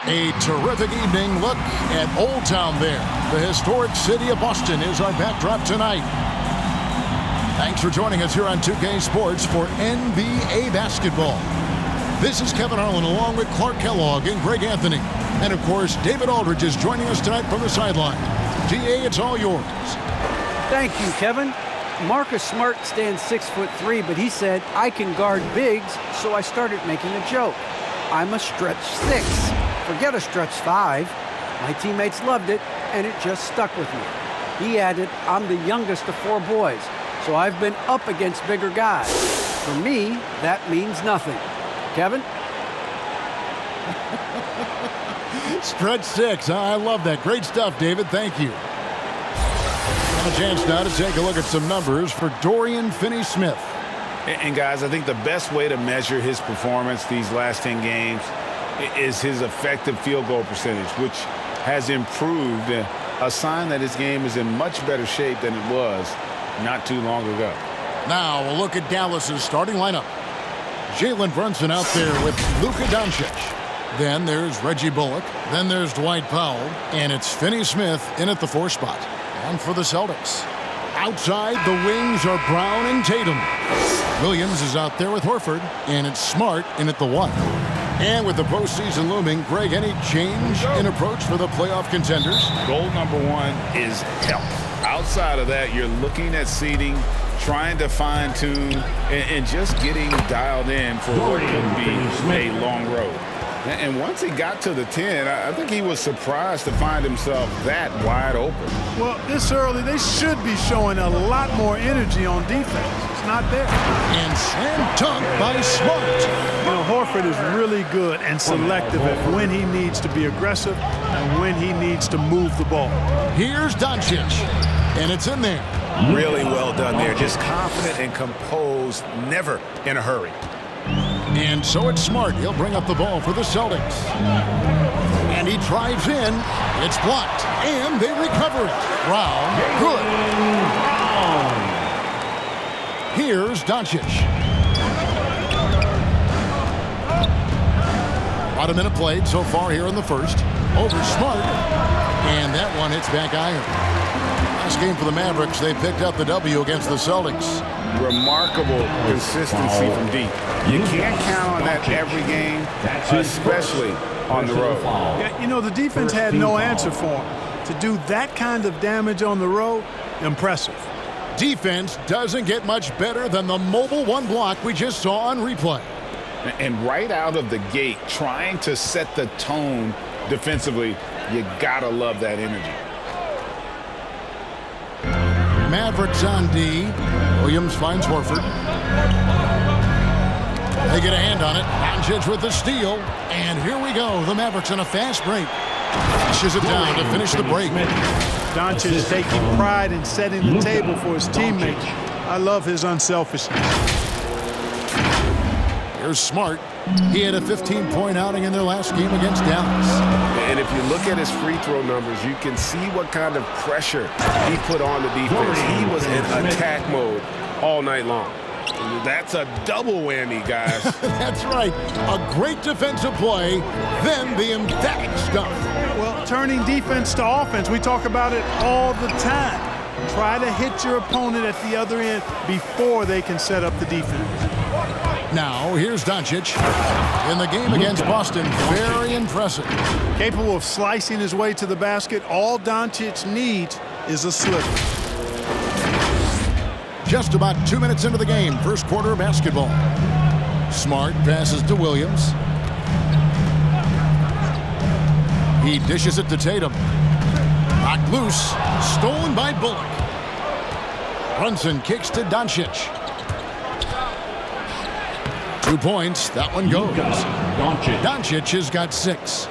A terrific evening. Look at Old Town there. The historic city of Boston is our backdrop tonight. Thanks for joining us here on 2K Sports for NBA basketball. This is Kevin Harlan along with Clark Kellogg and Greg Anthony. And, of course, David Aldridge is joining us tonight from the sideline. DA, it's all yours. Thank you, Kevin. Marcus Smart stands 6'3", but he said, I can guard bigs, so I started making a joke. I'm a stretch 6. Forget a stretch 5. My teammates loved it, and it just stuck with me. He added, I'm the youngest of 4 boys, so I've been up against bigger guys. For me, that means nothing. Kevin? Stretch 6. I love that. Great stuff, David. Thank you. And a chance now to take a look at some numbers for Dorian Finney-Smith. And guys, I think the best way to measure his performance these last 10 games is his effective field goal percentage, which has improved, a sign that his game is in much better shape than it was not too long ago. Now we'll look at Dallas's starting lineup. Jalen Brunson out there with Luka Doncic. Then there's Reggie Bullock. Then there's Dwight Powell. And it's Finney-Smith in at the 4 spot. And for the Celtics, outside the wings are Brown and Tatum. Williams is out there with Horford, and it's Smart in at the 1. And with the postseason looming, Greg, any change in approach for the playoff contenders? Goal number 1 is health. Outside of that, you're looking at seeding, trying to fine-tune, and just getting dialed in for what could be a long road. And once he got to the 10, I think he was surprised to find himself that wide open. Well, this early, they should be showing a lot more energy on defense. It's not there. And slam dunk by Smart. You know, Horford is really good and selective at when he needs to be aggressive and when he needs to move the ball. Here's Doncic, and it's in there. Really well done there. Just confident and composed, never in a hurry. And so it's Smart. He'll bring up the ball for the Celtics. And he drives in. It's blocked. And they recover it. Brown, good. Here's Doncic. About a minute played so far here in the first. Over Smart. And that one hits back iron. Last game for the Mavericks, they picked up the W against the Celtics. Remarkable consistency from deep. You can't count on that every game, especially on the road. Yeah, you know, the defense had no answer for him. To do that kind of damage on the road, impressive. Defense doesn't get much better than the mobile 1 block we just saw on replay. And right out of the gate, trying to set the tone defensively, you gotta love that energy. Mavericks on D. Williams finds Horford. They get a hand on it. Doncic with the steal. And here we go. The Mavericks on a fast break. Pushes it down to finish the break. Doncic taking pride in setting the table for his teammates. I love his unselfishness. Here's Smart. He had a 15-point outing in their last game against Dallas. And if you look at his free throw numbers, you can see what kind of pressure he put on the defense. He was in attack mode all night long. That's a double whammy, guys. That's right. A great defensive play, then the emphatic stuff. Well, turning defense to offense, we talk about it all the time. Try to hit your opponent at the other end before they can set up the defense. Now, here's Doncic. In the game against Boston, very impressive. Capable of slicing his way to the basket, all Doncic needs is a slip. Just about 2 minutes into the game, first quarter of basketball. Smart passes to Williams. He dishes it to Tatum. Knocked loose, stolen by Bullock. Brunson kicks to Doncic. 2 points. That one goes. Doncic has got 6.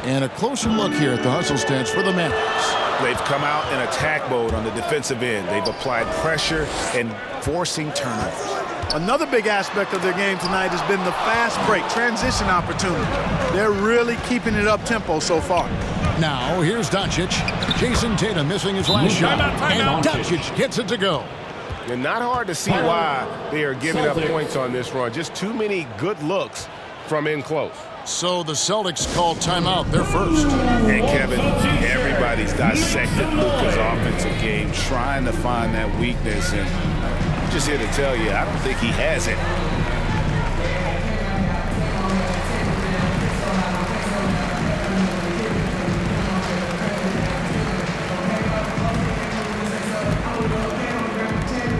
And a closer look here at the hustle stats for the Mavericks. They've come out in attack mode on the defensive end. They've applied pressure and forcing turnovers. Another big aspect of their game tonight has been the fast break, transition opportunity. They're really keeping it up-tempo so far. Now, here's Doncic. Jason Tatum missing his last shot. And Doncic gets it to go. And not hard to see why they are giving up points on this run. Just too many good looks from in close. So the Celtics call timeout. They're first. And Kevin, everybody's dissected Luka's offensive game, trying to find that weakness. And I'm just here to tell you, I don't think he has it.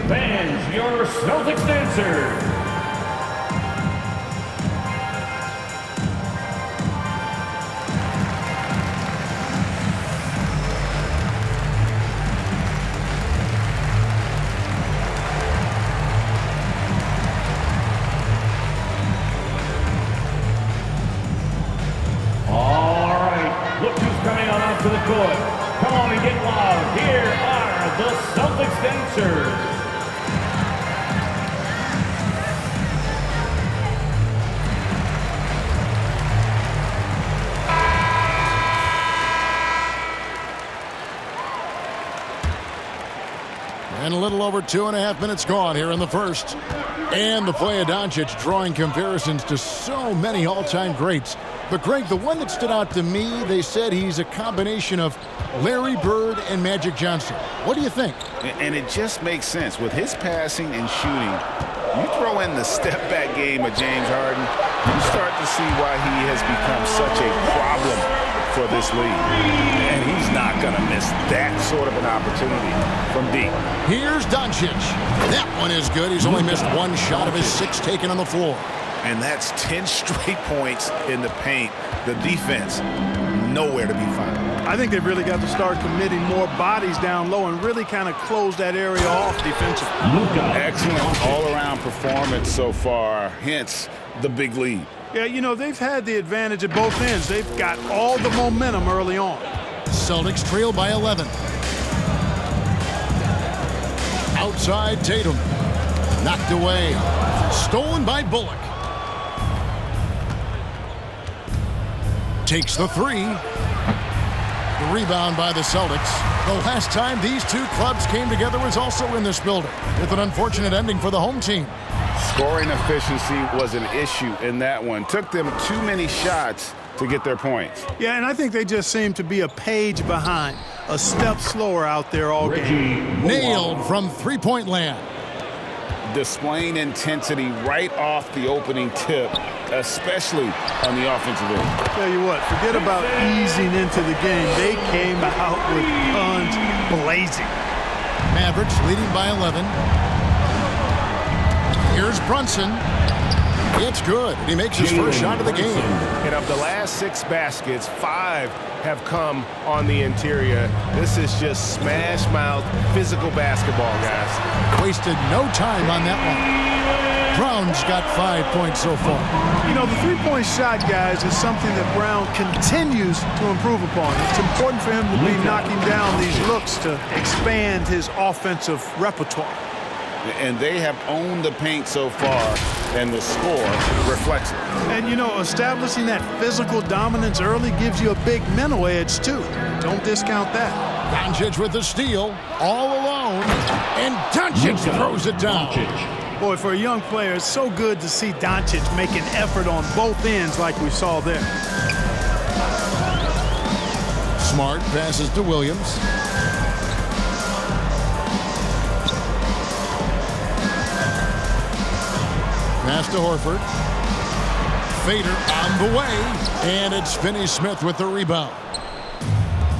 Fans, your Celtics dancer. To the court. Come on and get loud. Here are the Celtics dancers. And a little over 2.5 minutes gone here in the first. And the play of Doncic drawing comparisons to so many all-time greats. But, Greg, the one that stood out to me, they said he's a combination of Larry Bird and Magic Johnson. What do you think? And it just makes sense. With his passing and shooting, you throw in the step-back game of James Harden, you start to see why he has become such a problem for this league. And he's not going to miss that sort of an opportunity from deep. Here's Doncic. That one is good. He's only missed one shot of his 6 taken on the floor. And that's 10 straight points in the paint. The defense, nowhere to be found. I think they've really got to start committing more bodies down low and really kind of close that area off defensively. Excellent all-around performance so far, hence the big lead. Yeah, you know, they've had the advantage at both ends. They've got all the momentum early on. Celtics trail by 11. Outside Tatum. Knocked away. Stolen by Bullock. Takes the 3. The rebound by the Celtics. The last time these two clubs came together was also in this building, with an unfortunate ending for the home team. Scoring efficiency was an issue in that one. Took them too many shots to get their points. Yeah, and I think they just seem to be a page behind, a step slower out there all game. Nailed from three-point land. Displaying intensity right off the opening tip, especially on the offensive end. Tell you what, forget about easing into the game. They came out with guns blazing. Mavericks leading by 11. Here's Brunson. It's good. He makes his first shot of the game. And of the last 6 baskets, 5 have come on the interior. This is just smash mouth physical basketball, guys. Wasted no time on that one. Brown's got 5 points so far. You know, the three-point shot, guys, is something that Brown continues to improve upon. It's important for him to be knocking down these looks to expand his offensive repertoire. And they have owned the paint so far, and the score reflects it. And, you know, establishing that physical dominance early gives you a big mental edge, too. Don't discount that. Doncic with the steal, all alone, and Doncic throws it down. Boy, for a young player, it's so good to see Doncic make an effort on both ends like we saw there. Smart passes to Williams. Pass to Horford. Fader on the way. And it's Finney-Smith with the rebound.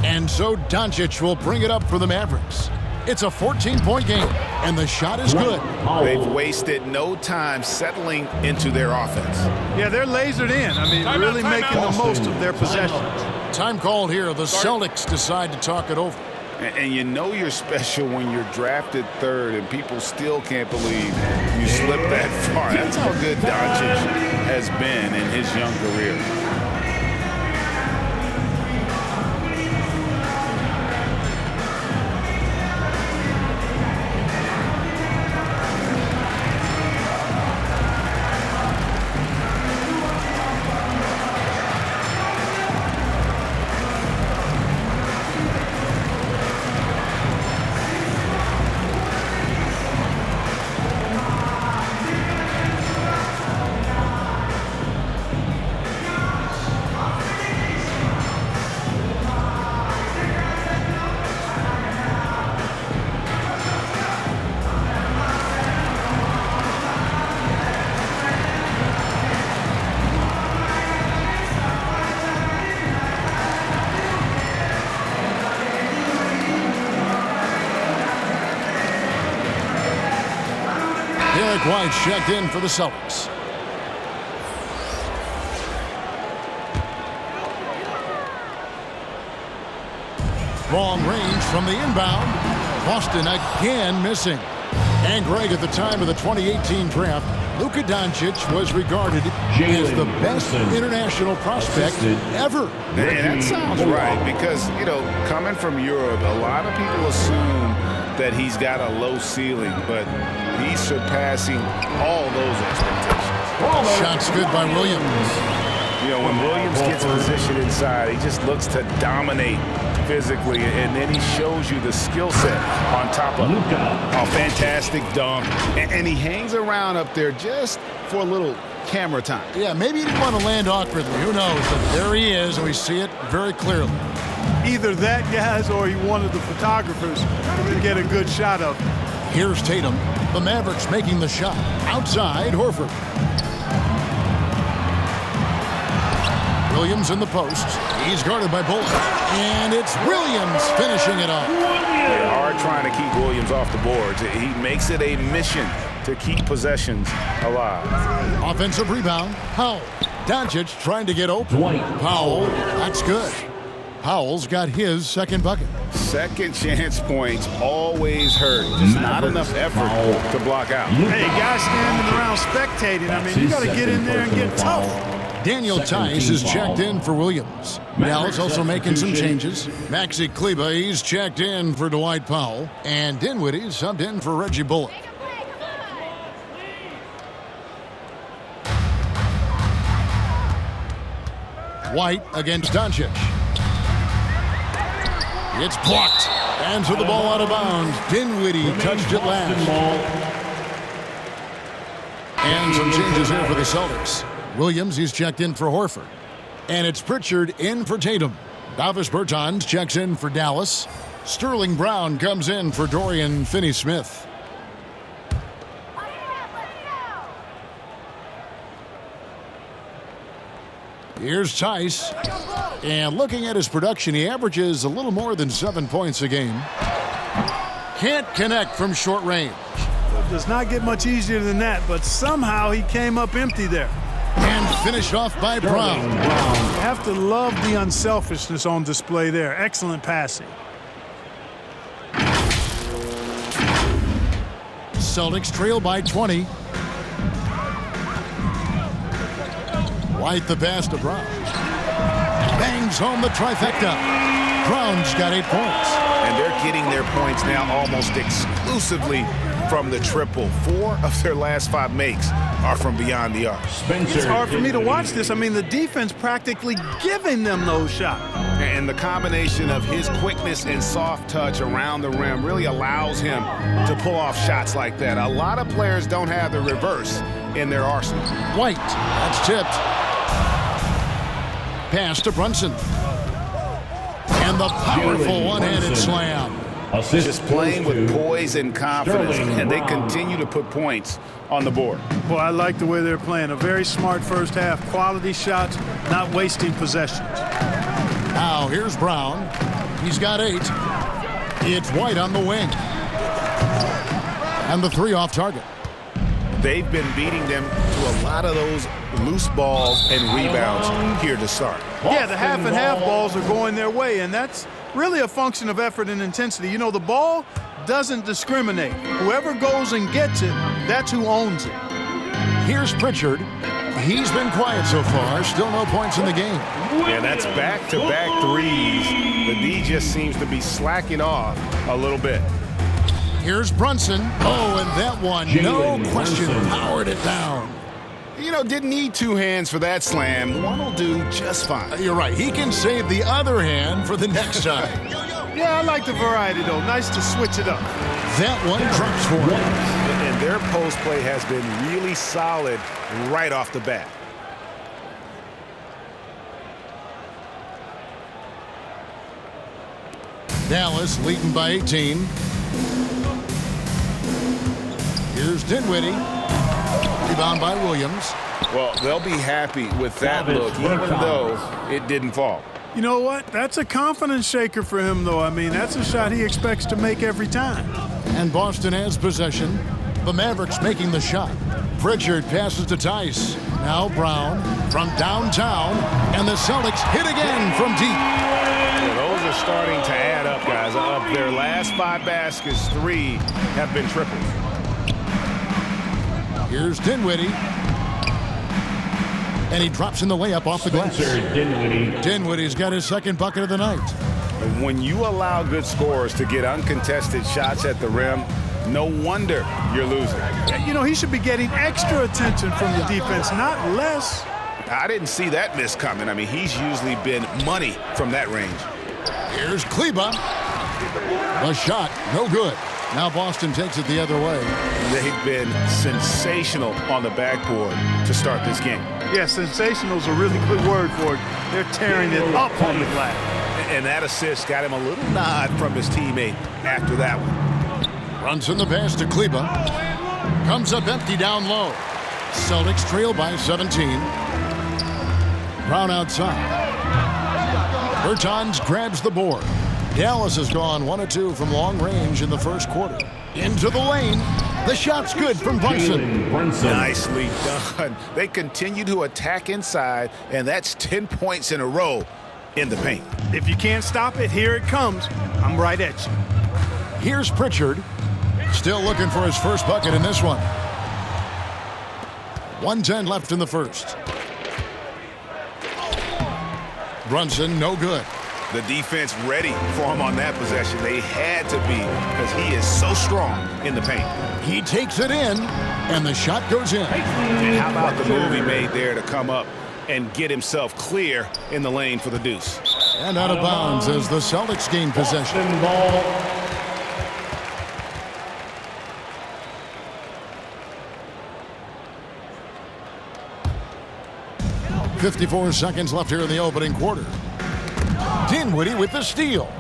And so Doncic will bring it up for the Mavericks. It's a 14-point game, and the shot is good. They've wasted no time settling into their offense. Yeah, they're lasered in. I mean, really making the most of their possessions. Time called here. The Celtics decide to talk it over. And you know you're special when you're drafted 3rd and people still can't believe you slipped that far. That's how good Doncic has been in his young career. Derek White checked in for the Celtics. Long range from the inbound. Boston again missing. And Greg, at the time of the 2018 draft, Luka Doncic was regarded as the best international prospect ever. And that sounds right because, you know, coming from Europe, a lot of people assume that he's got a low ceiling, but he's surpassing all those expectations. Shots good by Williams. You know, when Williams gets positioned inside, he just looks to dominate physically, and then he shows you the skill set on top of a fantastic dunk, and he hangs around up there just for a little camera time. Yeah, maybe he didn't want to land awkwardly. Who knows? But there he is, and we see it very clearly. Either that, guys, or he wanted the photographers to get a good shot of him. Here's Tatum. The Mavericks making the shot. Outside, Horford. Williams in the post. He's guarded by Bullock. And it's Williams finishing it off. They're hard trying to keep Williams off the boards. He makes it a mission to keep possessions alive. Offensive rebound. Powell. Doncic trying to get open. Powell. That's good. Powell's got his second bucket. Second chance points always hurt. Just not enough effort to block out. Hey, guys standing around spectating. I mean, you got to get in there and get tough. Daniel Tice is checked in for Williams. Dallas also making some changes. Maxi Kleber, he's checked in for Dwight Powell. And Dinwiddie subbed in for Reggie Bullock. White against Doncic. It's blocked. And with the ball out of bounds, Dinwiddie touched it last. And some changes here for the Celtics. Williams, he's checked in for Horford. And it's Pritchard in for Tatum. Davis Bertans checks in for Dallas. Sterling Brown comes in for Dorian Finney-Smith. Here's Tice. And looking at his production, he averages a little more than 7 points a game. Can't connect from short range. It does not get much easier than that, but somehow he came up empty there. And finished off by Brown. You have to love the unselfishness on display there. Excellent passing. Celtics trail by 20. White the pass to Brown. Bangs home the trifecta. Brown's got 8 points. And they're getting their points now almost exclusively from the triple. 4 of their last 5 makes are from beyond the arc. It's hard for me to watch this. I mean, the defense practically giving them those shots. And the combination of his quickness and soft touch around the rim really allows him to pull off shots like that. A lot of players don't have the reverse in their arsenal. White, that's tipped. Pass to Brunson. And the powerful one-handed slam. Just playing with poise and confidence, and they continue to put points on the board. Well, I like the way they're playing. A very smart first half. Quality shots, not wasting possessions. Now here's Brown. He's got 8. It's White on the wing. And the 3 off target. They've been beating them to a lot of those loose balls and rebounds here to start. Yeah, the half and half balls are going their way, and that's really a function of effort and intensity. You know, the ball doesn't discriminate. Whoever goes and gets it, that's who owns it. Here's Pritchard. He's been quiet so far. Still no points in the game. Yeah, that's back-to-back threes. The D just seems to be slacking off a little bit. Here's Brunson. Oh, and that one, no question, powered it down. You know, didn't need 2 hands for that slam. One will do just fine. You're right. He can save the other hand for the next time. Yeah, I like the variety, though. Nice to switch it up. That one drops for him. And their post play has been really solid right off the bat. Dallas leading by 18. Here's Dinwiddie. Rebound by Williams. Well, they'll be happy with that look, even though it didn't fall. You know what? That's a confidence shaker for him, though. I mean, that's a shot he expects to make every time. And Boston has possession. The Mavericks making the shot. Pritchard passes to Tice. Now Brown from downtown. And the Celtics hit again from deep. Yeah, those are starting to add up, guys. Of their last 5 baskets, 3 have been triples. Here's Dinwiddie. And he drops in the layup off the glass. Dinwiddie's got his second bucket of the night. When you allow good scorers to get uncontested shots at the rim, no wonder you're losing. You know, he should be getting extra attention from the defense, not less. I didn't see that miss coming. I mean, he's usually been money from that range. Here's Kleba. The shot, no good. Now Boston takes it the other way. They've been sensational on the backboard to start this game. Yeah, sensational is a really good word for it. They're tearing it up on the glass. And that assist got him a little nod from his teammate after that one. Runs in the pass to Kleba. Comes up empty down low. Celtics trail by 17. Brown outside. Bertans grabs the board. Dallas has gone 1 of 2 from long range in the first quarter. Into the lane. The shot's good from Brunson. Nicely done. They continue to attack inside, and that's 10 points in a row in the paint. If you can't stop it, here it comes. I'm right at you. Here's Pritchard. Still looking for his first bucket in this one. 1:10 left in the first. Brunson, no good. The defense ready for him on that possession. They had to be because he is so strong in the paint. He takes it in, and the shot goes in. And how about the move he made there to come up and get himself clear in the lane for the deuce? And out of bounds as the Celtics gain possession. 54 seconds left here in the opening quarter. Dinwiddie with the steal.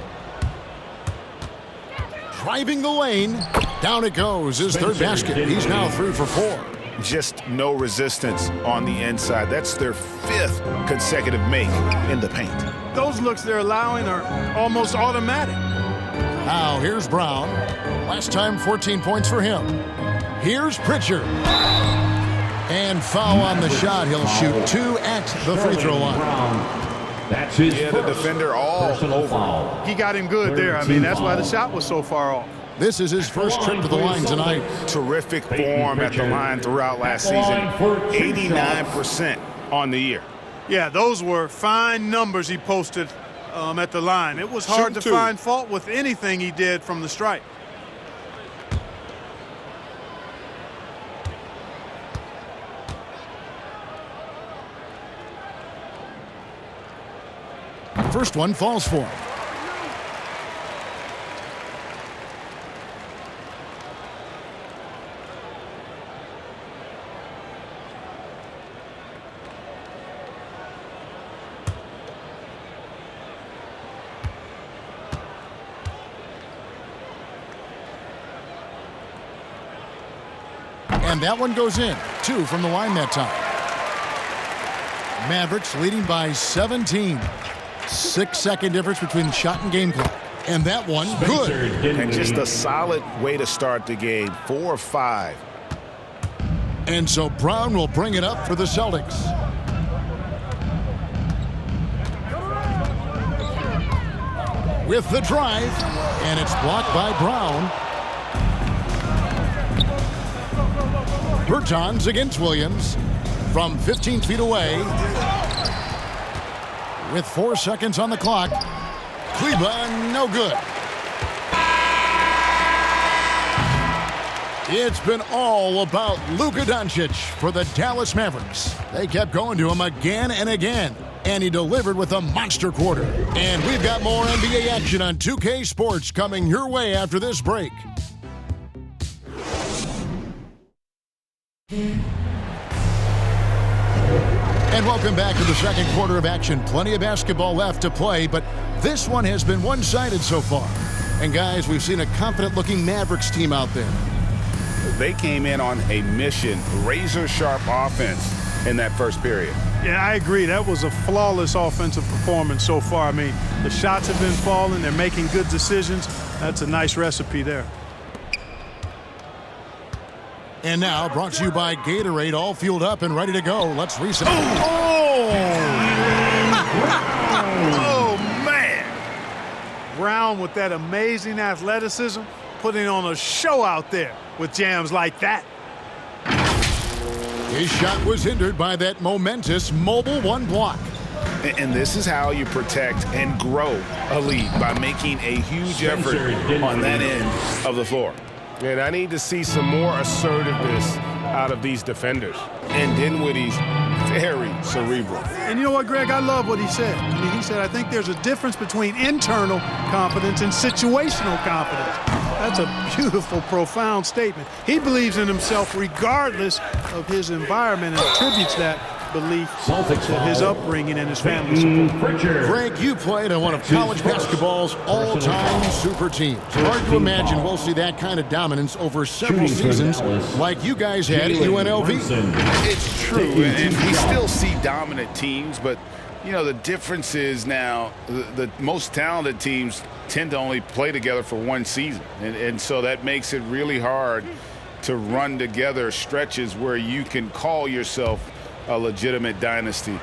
Driving the lane. Down it goes. His third basket. He's now 3 for 4. Just no resistance on the inside. That's their 5th consecutive make in the paint. Those looks they're allowing are almost automatic. Now here's Brown. Last time 14 points for him. Here's Pritchard. And foul on the shot. He'll shoot 2 at the free throw line. That's his the defender all over. Foul. He got him good there. I mean, that's why the shot was so far off. This is his first trip to the line tonight. Terrific form at the line throughout last season. 89% on the year. Yeah, those were fine numbers he posted at the line. It was hard to find fault with anything he did from the stripe. First one falls for him. And that one goes in. 2 from the line that time. Mavericks leading by 17. 6-second difference between shot and game clock. And that one, good. And just a solid way to start the game. 4 of 5. And so Brown will bring it up for the Celtics. With the drive, and it's blocked by Brown. Bertans against Williams from 15 feet away. With 4 seconds on the clock. Kleba, no good. It's been all about Luka Doncic for the Dallas Mavericks. They kept going to him again and again, and he delivered with a monster quarter. And we've got more NBA action on 2K Sports coming your way after this break. And welcome back to the second quarter of action. Plenty of basketball left to play, but this one has been one-sided so far. And guys, we've seen a confident-looking Mavericks team out there. They came in on a mission, razor-sharp offense in that first period. Yeah, I agree. That was a flawless offensive performance so far. I mean, the shots have been falling. They're making good decisions. That's a nice recipe there. And now brought to you by Gatorade, all fueled up and ready to go. Let's reset. Oh, man. Brown with that amazing athleticism, putting on a show out there with jams like that. His shot was hindered by that momentous mobile one block. And this is how you protect and grow a lead, by making a huge effort on that end of the floor. And I need to see some more assertiveness out of these defenders. And Dinwiddie's very cerebral. And you know what, Greg? I love what he said. I mean, he said, I think there's a difference between internal confidence and situational confidence. That's a beautiful, profound statement. He believes in himself regardless of his environment and attributes that belief to his upbringing and his family support. Greg, you played on one of college basketball's all-time super teams. Hard to imagine we'll see that kind of dominance over several seasons like you guys had at UNLV. It's true, and we still see dominant teams, but, you know, the difference is now the most talented teams tend to only play together for one season, and so that makes it really hard to run together stretches where you can call yourself a legitimate dynasty.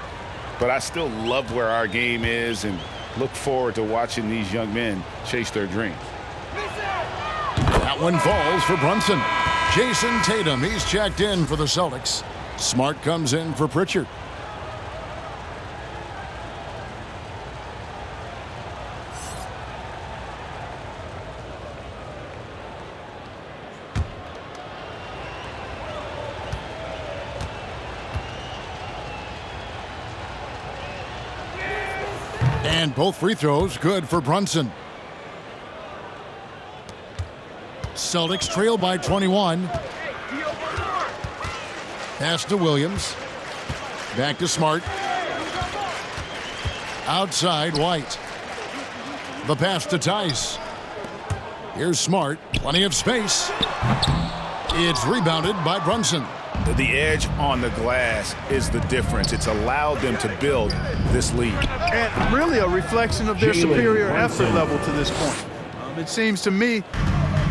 But I still love where our game is and look forward to watching these young men chase their dreams. That one falls for Brunson. Jason Tatum, he's checked in for the Celtics. Smart comes in for Pritchard. And both free throws good for Brunson. Celtics trail by 21. Pass to Williams. Back to Smart. Outside White. The pass to Tice. Here's Smart. Plenty of space. It's rebounded by Brunson. The edge on the glass is the difference. It's allowed them to build this lead. And really a reflection of their superior effort level to this point. It seems to me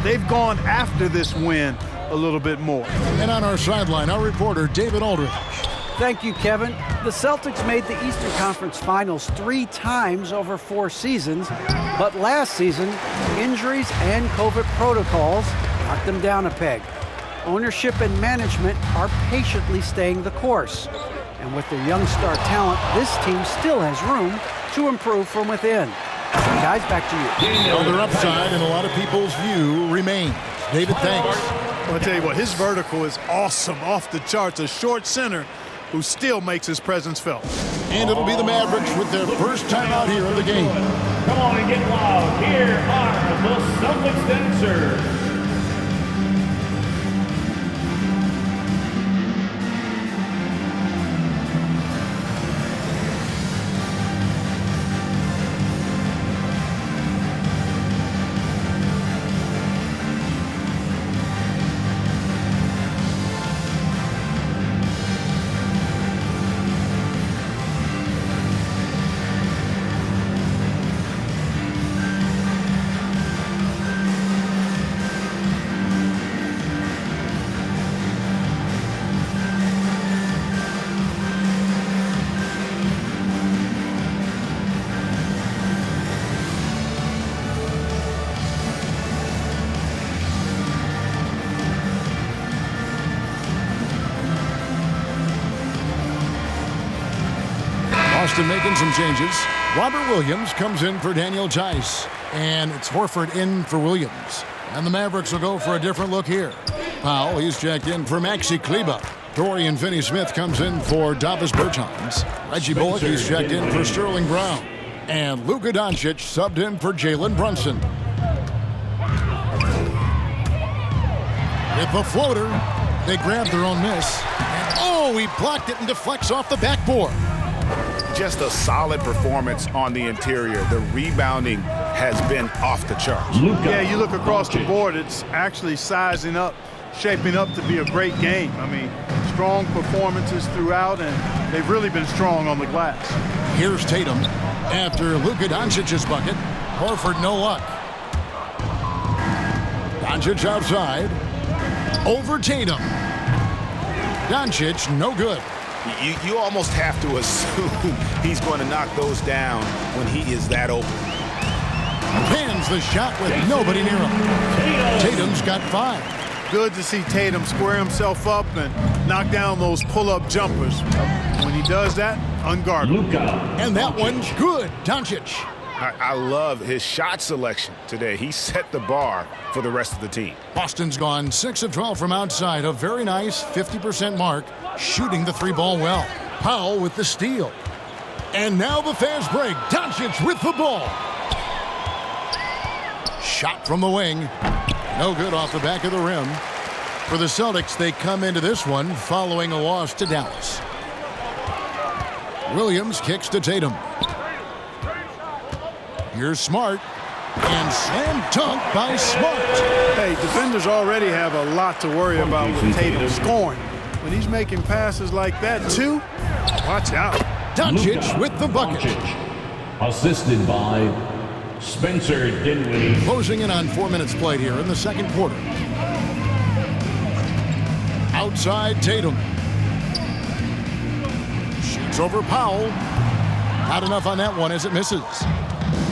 they've gone after this win a little bit more. And on our sideline, our reporter, David Aldridge. Thank you, Kevin. The Celtics made the Eastern Conference Finals 3 times over 4 seasons, but last season, injuries and COVID protocols knocked them down a peg. Ownership and management are patiently staying the course. And with their young star talent, this team still has room to improve from within. Guys, back to you. Well, their upside in a lot of people's view remains. David, thanks. Well, I'll tell you what, his vertical is awesome, off the charts. A short center who still makes his presence felt. And it'll be the Mavericks with their first time out here in the game. Come on and get loud. Here are the Celtics dancers. Boston making some changes. Robert Williams comes in for Daniel Tice. And it's Horford in for Williams. And the Mavericks will go for a different look here. Powell, he's checked in for Maxi Kleba. Dorian Finney-Smith comes in for Davis Bertans. Reggie Bullock, he's checked in for Sterling Brown. And Luka Doncic subbed in for Jalen Brunson. With the floater, they grab their own miss. And he blocked it and deflects off the backboard. Just a solid performance on the interior. The rebounding has been off the charts. Yeah, you look across the board, it's actually sizing up, shaping up to be a great game. I mean, strong performances throughout, and they've really been strong on the glass. Here's Tatum. After Luka Doncic's bucket, Horford no luck. Doncic outside. Over Tatum. Doncic, no good. You almost have to assume he's going to knock those down when he is that open. Pins the shot with nobody near him. Tatum's got 5. Good to see Tatum square himself up and knock down those pull-up jumpers. When he does that, unguardable. Luka. And that one's good. Doncic. I love his shot selection today. He set the bar for the rest of the team. Boston's gone 6 of 12 from outside. A very nice 50% mark, shooting the 3-ball well. Powell with the steal. And now the fast break. Doncic with the ball. Shot from the wing. No good off the back of the rim. For the Celtics, they come into this one following a loss to Dallas. Williams kicks to Tatum. Here's Smart. And slam dunk by Smart. Hey, defenders already have a lot to worry about with Tatum scoring. When he's making passes like that, too, watch out. Doncic with the bucket. Doncic, assisted by Spencer Dinwiddie. Closing in on 4 minutes played here in the second quarter. Outside Tatum. Shoots over Powell. Not enough on that one as it misses.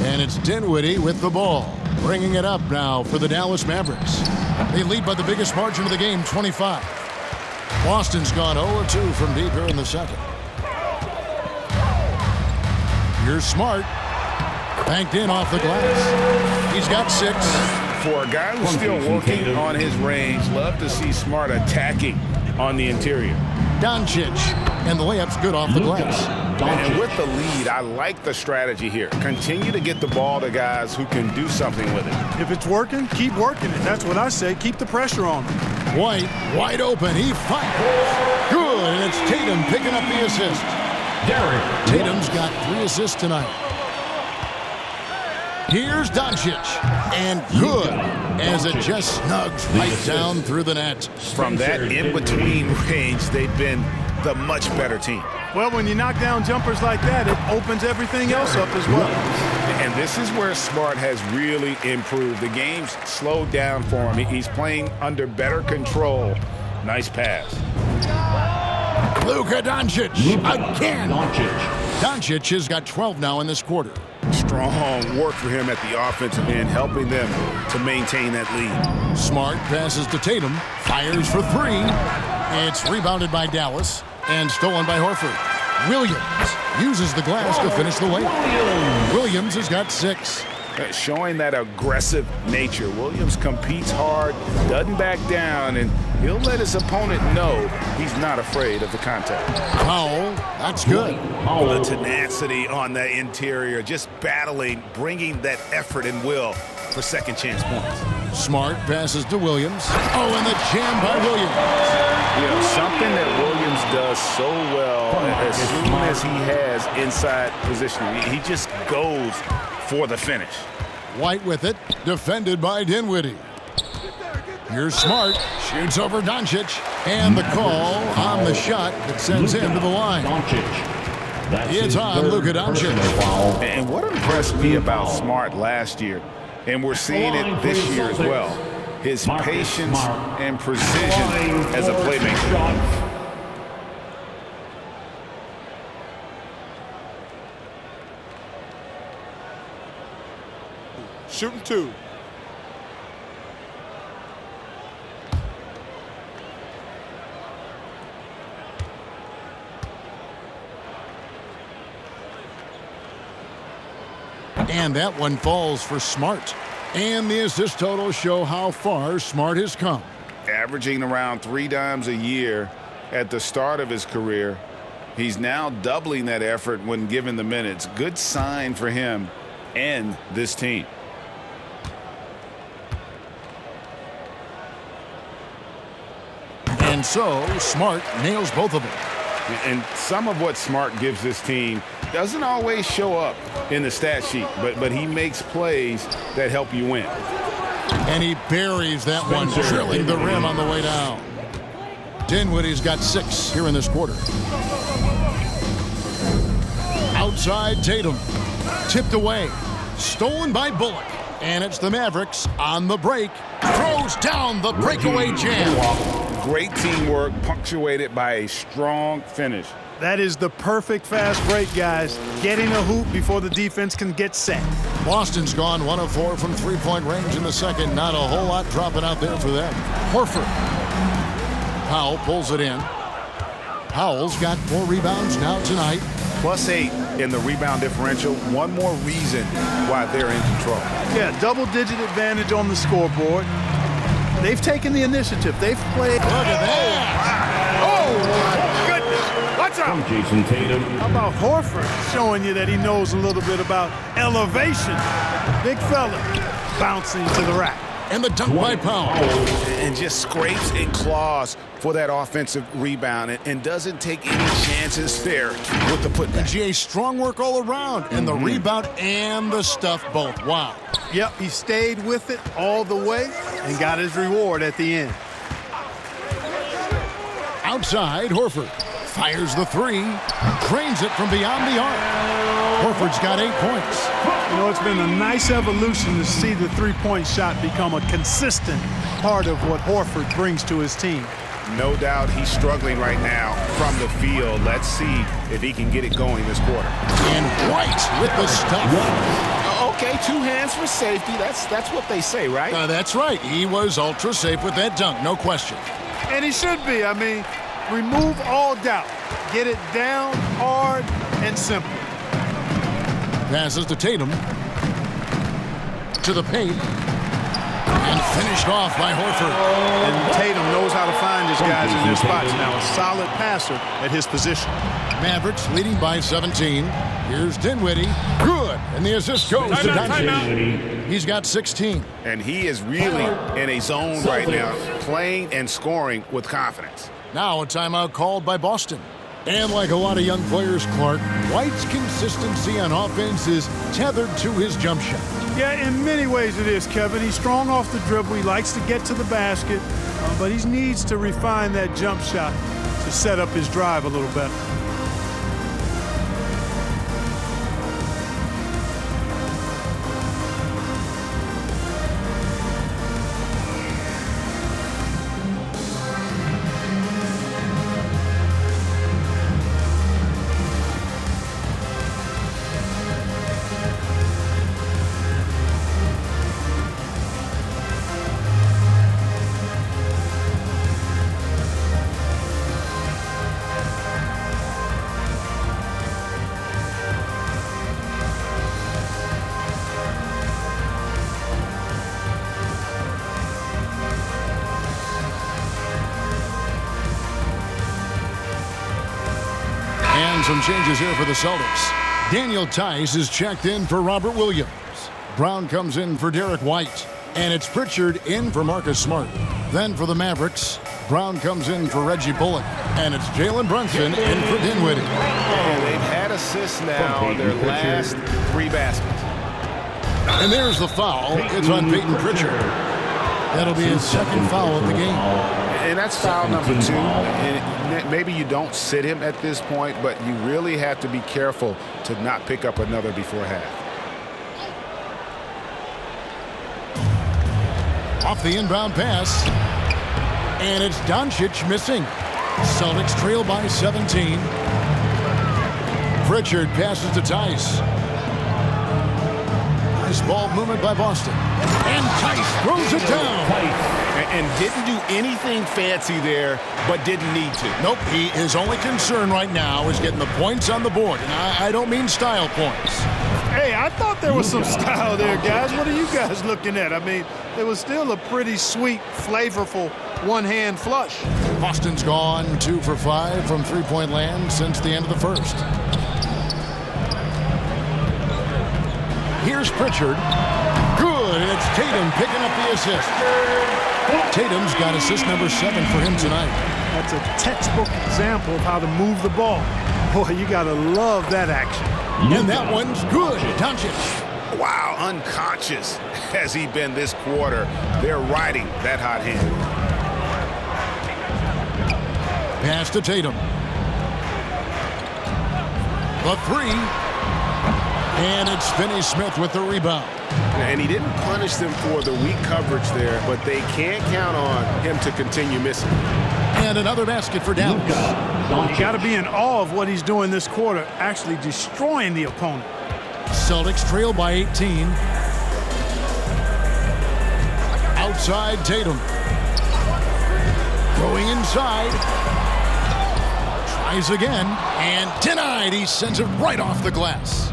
And it's Dinwiddie with the ball. Bringing it up now for the Dallas Mavericks. They lead by the biggest margin of the game, 25. Boston's gone 0-2 from deep here in the second. Here's Smart. Banked in off the glass. He's got 6. For a guy who's still working on his range, love to see Smart attacking on the interior. Doncic. And the layup's good off the glass. And with the lead, I like the strategy here. Continue to get the ball to guys who can do something with it. If it's working, keep working it. That's what I say. Keep the pressure on him. White, wide open. He fires. Good. And it's Tatum picking up the assist. Tatum's got 3 assists tonight. Here's Doncic. And good. As it just snugs right down through the net. From that in-between range, they've been the much better team. Well, when you knock down jumpers like that, it opens everything else up as well. And this is where Smart has really improved. The game's slowed down for him. He's playing under better control. Nice pass. Luka Doncic again. Doncic has got 12 now in this quarter. Strong work for him at the offensive end, helping them to maintain that lead. Smart passes to Tatum, fires for 3. It's rebounded by Dallas and stolen by Horford. Williams uses the glass to finish the layup. Williams has got 6. Showing that aggressive nature. Williams competes hard, doesn't back down, and he'll let his opponent know he's not afraid of the contact. Powell, that's good. The tenacity on the interior, just battling, bringing that effort and will for second chance points. Smart passes to Williams. Oh, and the jam by Williams. You know, something that Williams does so well as soon as he has inside positioning, he just goes for the finish. White with it, defended by Dinwiddie. Here's Smart, shoots over Doncic, and the call on the shot that sends him to the line. It's on Luka Doncic. And what impressed me about Smart last year, and we're seeing it this year as well, his patience and precision as a playmaker. Shooting 2. And that one falls for Smart. And the assist totals show how far Smart has come. Averaging around 3 dimes a year at the start of his career. He's now doubling that effort when given the minutes. Good sign for him and this team. And so, Smart nails both of them. And some of what Smart gives this team doesn't always show up in the stat sheet, but he makes plays that help you win. And he buries that one, drilling the rim on the way down. Dinwiddie's got 6 here in this quarter. Outside Tatum. Tipped away. Stolen by Bullock. And it's the Mavericks on the break. Throws down the breakaway jam. Great teamwork, punctuated by a strong finish. That is the perfect fast break, guys. Getting a hoop before the defense can get set. Boston's gone 1 of 4 from three-point range in the second. Not a whole lot dropping out there for them. Horford. Powell pulls it in. Powell's got 4 rebounds now tonight. +8 in the rebound differential. One more reason why they're in control. Yeah, double-digit advantage on the scoreboard. They've taken the initiative. They've played. Look at that. Oh, my goodness. What's up? From Jason Tatum. How about Horford showing you that he knows a little bit about elevation? Big fella bouncing to the rack. And the dunk by Powell. And just scrapes and claws for that offensive rebound and doesn't take any chances there with the putback. GA, strong work all around. And the rebound and the stuff both. Wow. Yep, he stayed with it all the way and got his reward at the end. Outside, Horford fires the 3. Drains it from beyond the arc. Horford's got 8 points. You know, it's been a nice evolution to see the three-point shot become a consistent part of what Horford brings to his team. No doubt he's struggling right now from the field. Let's see if he can get it going this quarter. And White with the stuff. Okay, 2 hands for safety. That's what they say, right? That's right. He was ultra safe with that dunk, no question. And he should be. I mean, remove all doubt. Get it down, hard, and simple. Passes to Tatum. To the paint. And finished off by Horford. And Tatum knows how to find his guys in their spots now. A solid passer at his position. Mavericks leading by 17. Here's Dinwiddie. Good. And the assist goes to Doncic. He's got 16. And he is really in a zone right now, playing and scoring with confidence. Now a timeout called by Boston. And like a lot of young players, Clark, White's consistency on offense is tethered to his jump shot. Yeah, in many ways it is, Kevin. He's strong off the dribble. He likes to get to the basket, but he needs to refine that jump shot to set up his drive a little better. Some changes here for the Celtics. Daniel Tice is checked in for Robert Williams. Brown comes in for Derek White. And it's Pritchard in for Marcus Smart. Then for the Mavericks, Brown comes in for Reggie Bullock. And it's Jalen Brunson in for Dinwiddie. And they've had assists now on their last 3 baskets. And there's the foul. It's on Peyton Pritchard. That'll be his second foul of the game. And that's foul number 2. And maybe you don't sit him at this point, but you really have to be careful to not pick up another before half. Off the inbound pass. And it's Doncic missing. Celtics trail by 17. Pritchard passes to Tice. Nice ball movement by Boston. And Tice throws it down. And didn't do anything fancy there, but didn't need to. Nope, his only concern right now is getting the points on the board. And I don't mean style points. Hey, I thought there was some style there, guys. What are you guys looking at? I mean, it was still a pretty sweet, flavorful one-hand flush. Boston's gone 2 for 5 from three-point land since the end of the first. Here's Pritchard. Good, and it's Tatum picking up the assist. Tatum's got assist number 7 for him tonight. That's a textbook example of how to move the ball. Boy, you got to love that action. And that one's good. Doncic. Wow, unconscious has he been this quarter. They're riding that hot hand. Pass to Tatum. The 3 And it's Finney-Smith with the rebound. And he didn't punish them for the weak coverage there, but they can't count on him to continue missing. And another basket for Dallas. You got to be in awe of what he's doing this quarter, actually destroying the opponent. Celtics trail by 18. Outside Tatum. Going inside. Tries again. And denied. He sends it right off the glass.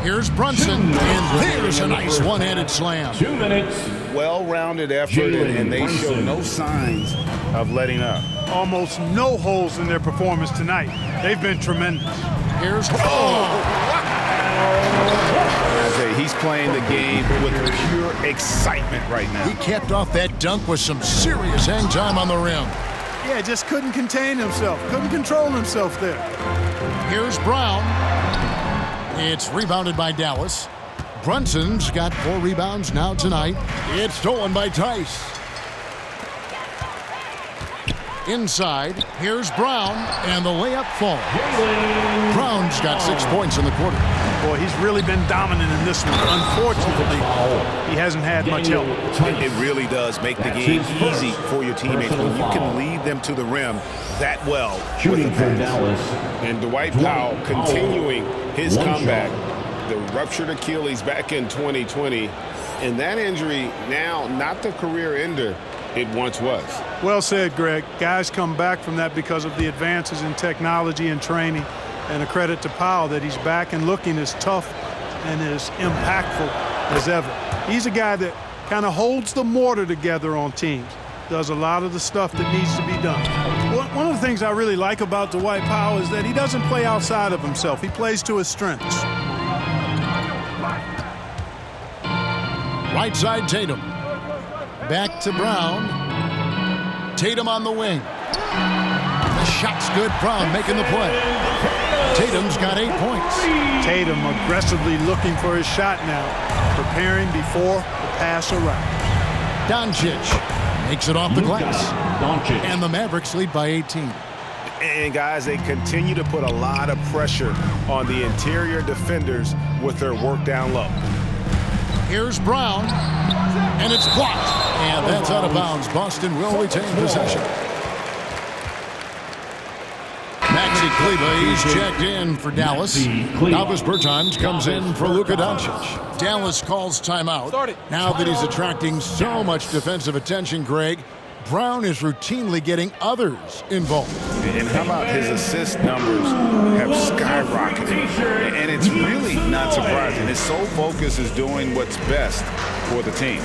Here's Brunson. And there's a nice one-handed slam. 2 minutes. Well-rounded effort, and they show no signs of letting up. Almost no holes in their performance tonight. They've been tremendous. Here's I say he's playing the game with pure excitement right now. He capped off that dunk with some serious hang time on the rim. Yeah, just couldn't contain himself. Couldn't control himself there. Here's Brown. It's rebounded by Dallas. Brunson's got 4 rebounds now tonight. It's stolen by Tice. Inside, here's Brown, and the layup falls. Brown's got 6 points in the quarter. Boy, he's really been dominant in this one. Unfortunately, he hasn't had much help. It really does make the game easy for your teammates when you can lead them to the rim that well with the pass. And Dwight Powell continuing his comeback. The ruptured Achilles back in 2020. And that injury now not the career ender it once was. Well said, Greg. Guys come back from that because of the advances in technology and training. And a credit to Powell that he's back and looking as tough and as impactful as ever. He's a guy that kind of holds the mortar together on teams. Does a lot of the stuff that needs to be done. One of the things I really like about Dwight Powell is that he doesn't play outside of himself. He plays to his strengths. Right side Tatum. Back to Brown. Tatum on the wing. The shot's good. Brown making the play. Tatum's got 8 points. Tatum aggressively looking for his shot now, preparing before the pass around. Doncic makes it off the glass. Doncic. And the Mavericks lead by 18. And guys, they continue to put a lot of pressure on the interior defenders with their work down low. Here's Brown, and it's blocked. And that's out of bounds. Boston will retain possession. Maxi Kleber, he's checked in for Dallas. Davis Bertans comes in for Luka Doncic. Dallas calls timeout. Now that he's attracting so much defensive attention, Greg, Brown is routinely getting others involved. And how about his assist numbers have skyrocketed? And it's really not surprising. His sole focus is doing what's best for the team.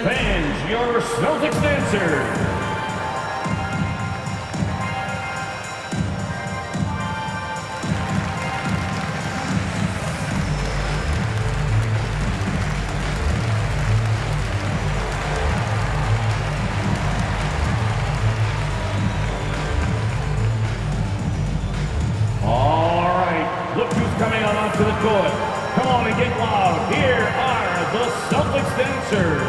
Fans, your Celtics dancer. Coming on onto the court. Come on and get loud. Here are the Celtics dancers.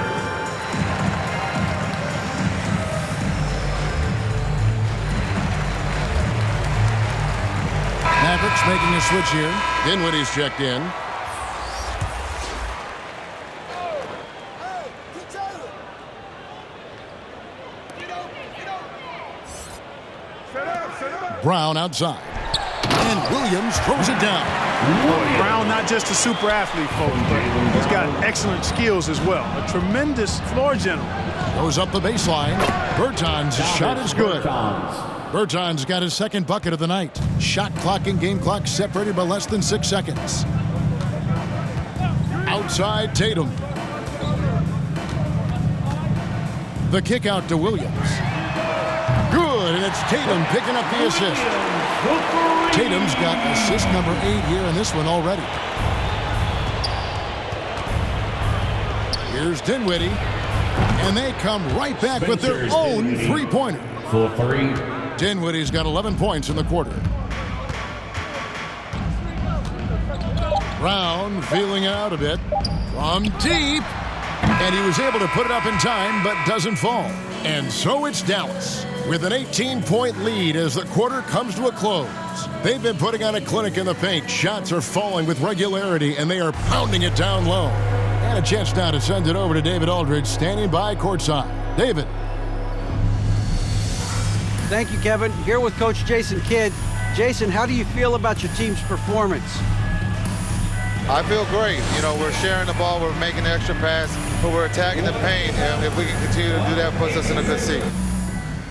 Mavericks making a switch here. Dinwiddie's checked in. Brown outside. And Williams throws it down. Brown, not just a super athlete, folks, but he's got excellent skills as well. A tremendous floor general. Goes up the baseline. Bertans' shot is good. Bertans got his second bucket of the night. Shot clock and game clock separated by less than 6 seconds. Outside Tatum. The kick out to Williams. Good, and it's Tatum picking up the assist. Tatum's got assist number 8 here in this one already. Here's Dinwiddie. And they come right back with their own three-pointer. For 3. Dinwiddie's got 11 points in the quarter. Brown feeling it out a bit from deep. And he was able to put it up in time, but doesn't fall. And so it's Dallas with an 18-point lead as the quarter comes to a close. They've been putting on a clinic in the paint. Shots are falling with regularity, and they are pounding it down low. And a chance now to send it over to David Aldridge, standing by courtside. David. Thank you, Kevin. Here with Coach Jason Kidd. Jason, how do you feel about your team's performance? I feel great. You know, we're sharing the ball, we're making the extra pass, but we're attacking the paint. And if we can continue to do that, it puts us in a good seat.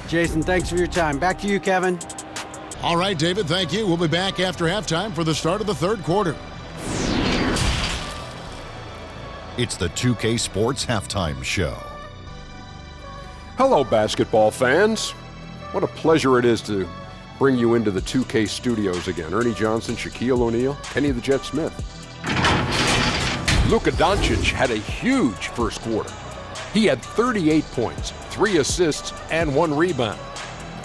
Jason, thanks for your time. Back to you, Kevin. All right, David, thank you. We'll be back after halftime for the start of the third quarter. It's the 2K Sports Halftime Show. Hello, basketball fans. What a pleasure it is to bring you into the 2K studios again. Ernie Johnson, Shaquille O'Neal, Kenny the Jet Smith. Luka Doncic had a huge first quarter. He had 38 points, 3 assists, and 1 rebound.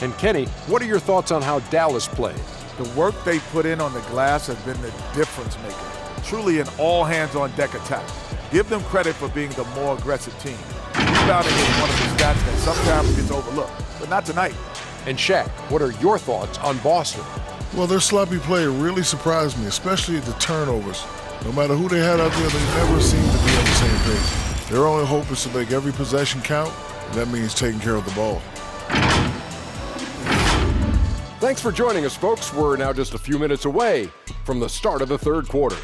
And Kenny, what are your thoughts on how Dallas played? The work they put in on the glass has been the difference maker. Truly an all-hands-on-deck attack. Give them credit for being the more aggressive team. Rebounding is one of the stats that sometimes gets overlooked, but not tonight. And Shaq, what are your thoughts on Boston? Well, their sloppy play really surprised me, especially the turnovers. No matter who they had out there, they never seemed to be on the same page. Their only hope is to make every possession count, and that means taking care of the ball. Thanks for joining us, folks. We're now just a few minutes away from the start of the third quarter.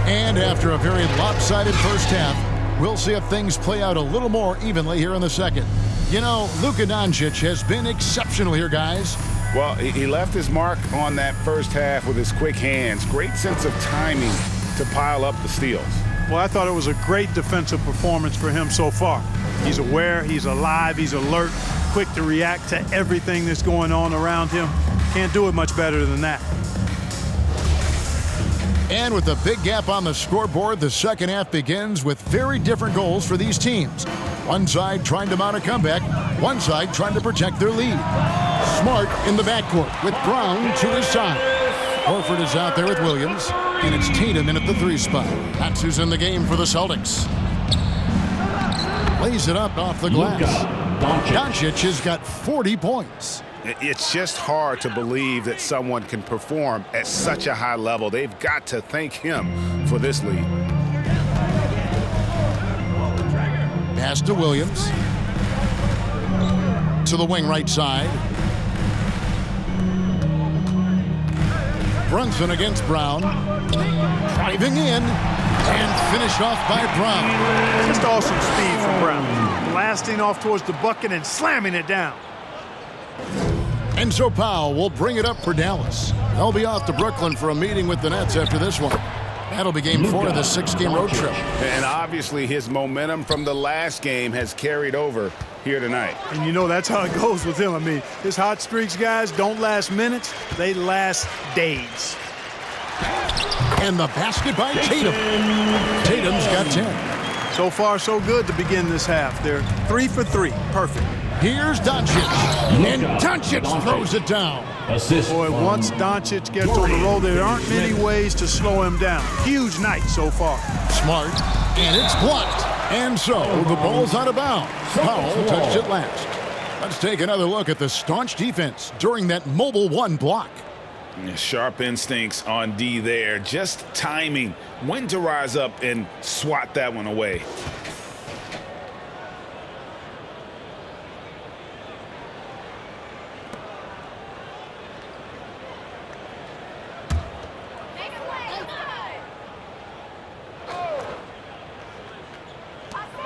And after a very lopsided first half, we'll see if things play out a little more evenly here in the second. You know, Luka Doncic has been exceptional here, guys. Well, he left his mark on that first half with his quick hands. Great sense of timing to pile up the steals. Well, I thought it was a great defensive performance for him so far. He's aware, he's alive, he's alert, quick to react to everything that's going on around him. Can't do it much better than that. And with a big gap on the scoreboard, the second half begins with very different goals for these teams. One side trying to mount a comeback, one side trying to protect their lead. Smart in the backcourt with Brown to his side. Horford is out there with Williams, and it's Tatum in at the 3 spot. That's who's in the game for the Celtics. Lays it up off the glass. Doncic has got 40 points. It's just hard to believe that someone can perform at such a high level. They've got to thank him for this lead. Pass to Williams. To the wing right side. Brunson against Brown. Driving in. And finished off by Brown. Just awesome speed from Brown. Blasting off towards the bucket and slamming it down. And so Powell will bring it up for Dallas. They'll be off to Brooklyn for a meeting with the Nets after this one. That'll be game 4 of the 6-game road trip. And obviously his momentum from the last game has carried over here tonight. And you know that's how it goes with him. I mean, his hot streaks, guys, don't last minutes. They last days. And the basket by Tatum. Tatum's got 10. So far, so good to begin this half. They're 3 for 3. Perfect. Here's Doncic. And Doncic throws it down. Boy, once Doncic gets on the roll, there aren't many ways to slow him down. Huge night so far. Smart. And it's blocked. And so the ball's out of bounds. Powell touched it last. Let's take another look at the staunch defense during that mobile 1 block. Sharp instincts on D there. Just timing. When to rise up and swat that one away.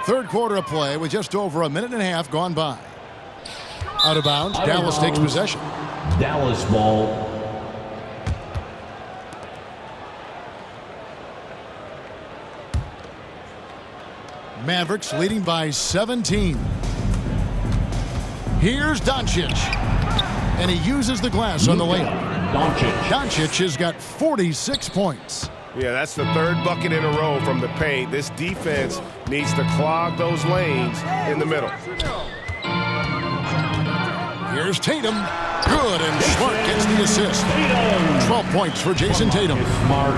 Third quarter of play with just over a minute and a half gone by. Out of bounds. Dallas takes possession. Dallas ball. Mavericks leading by 17. Here's Doncic. And he uses the glass on the layup. Doncic has got 46 points. Yeah, that's the third bucket in a row from the paint. This defense needs to clog those lanes in the middle. Here's Tatum. Good, and Smart gets the assist. 12 points for Jason Tatum.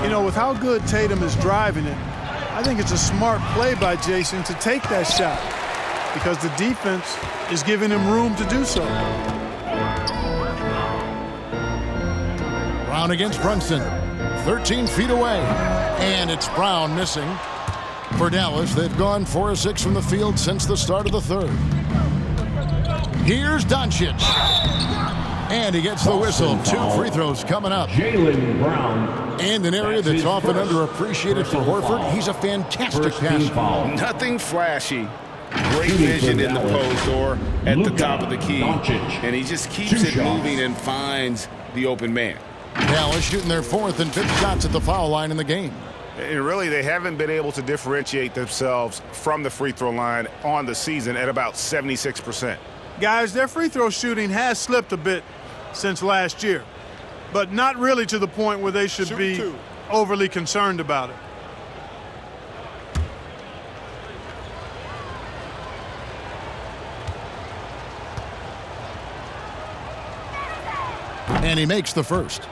You know, with how good Tatum is driving it, I think it's a smart play by Jason to take that shot because the defense is giving him room to do so. Brown against Brunson. 13 feet away. And it's Brown missing. For Dallas, they've gone 4 of 6 from the field since the start of the third. Here's Doncic. And he gets the whistle. 2 free throws coming up. Jaylen Brown. And an area that's often underappreciated for Horford. He's a fantastic passer. Nothing flashy. Great vision in the post or at the top of the key. And he just keeps it moving and finds the open man. Dallas shooting their 4th and 5th shots at the foul line in the game. And really, they haven't been able to differentiate themselves from the free throw line on the season at about 76%. Guys, their free throw shooting has slipped a bit since last year, but not really to the point where they should be overly concerned about it. And he makes the first.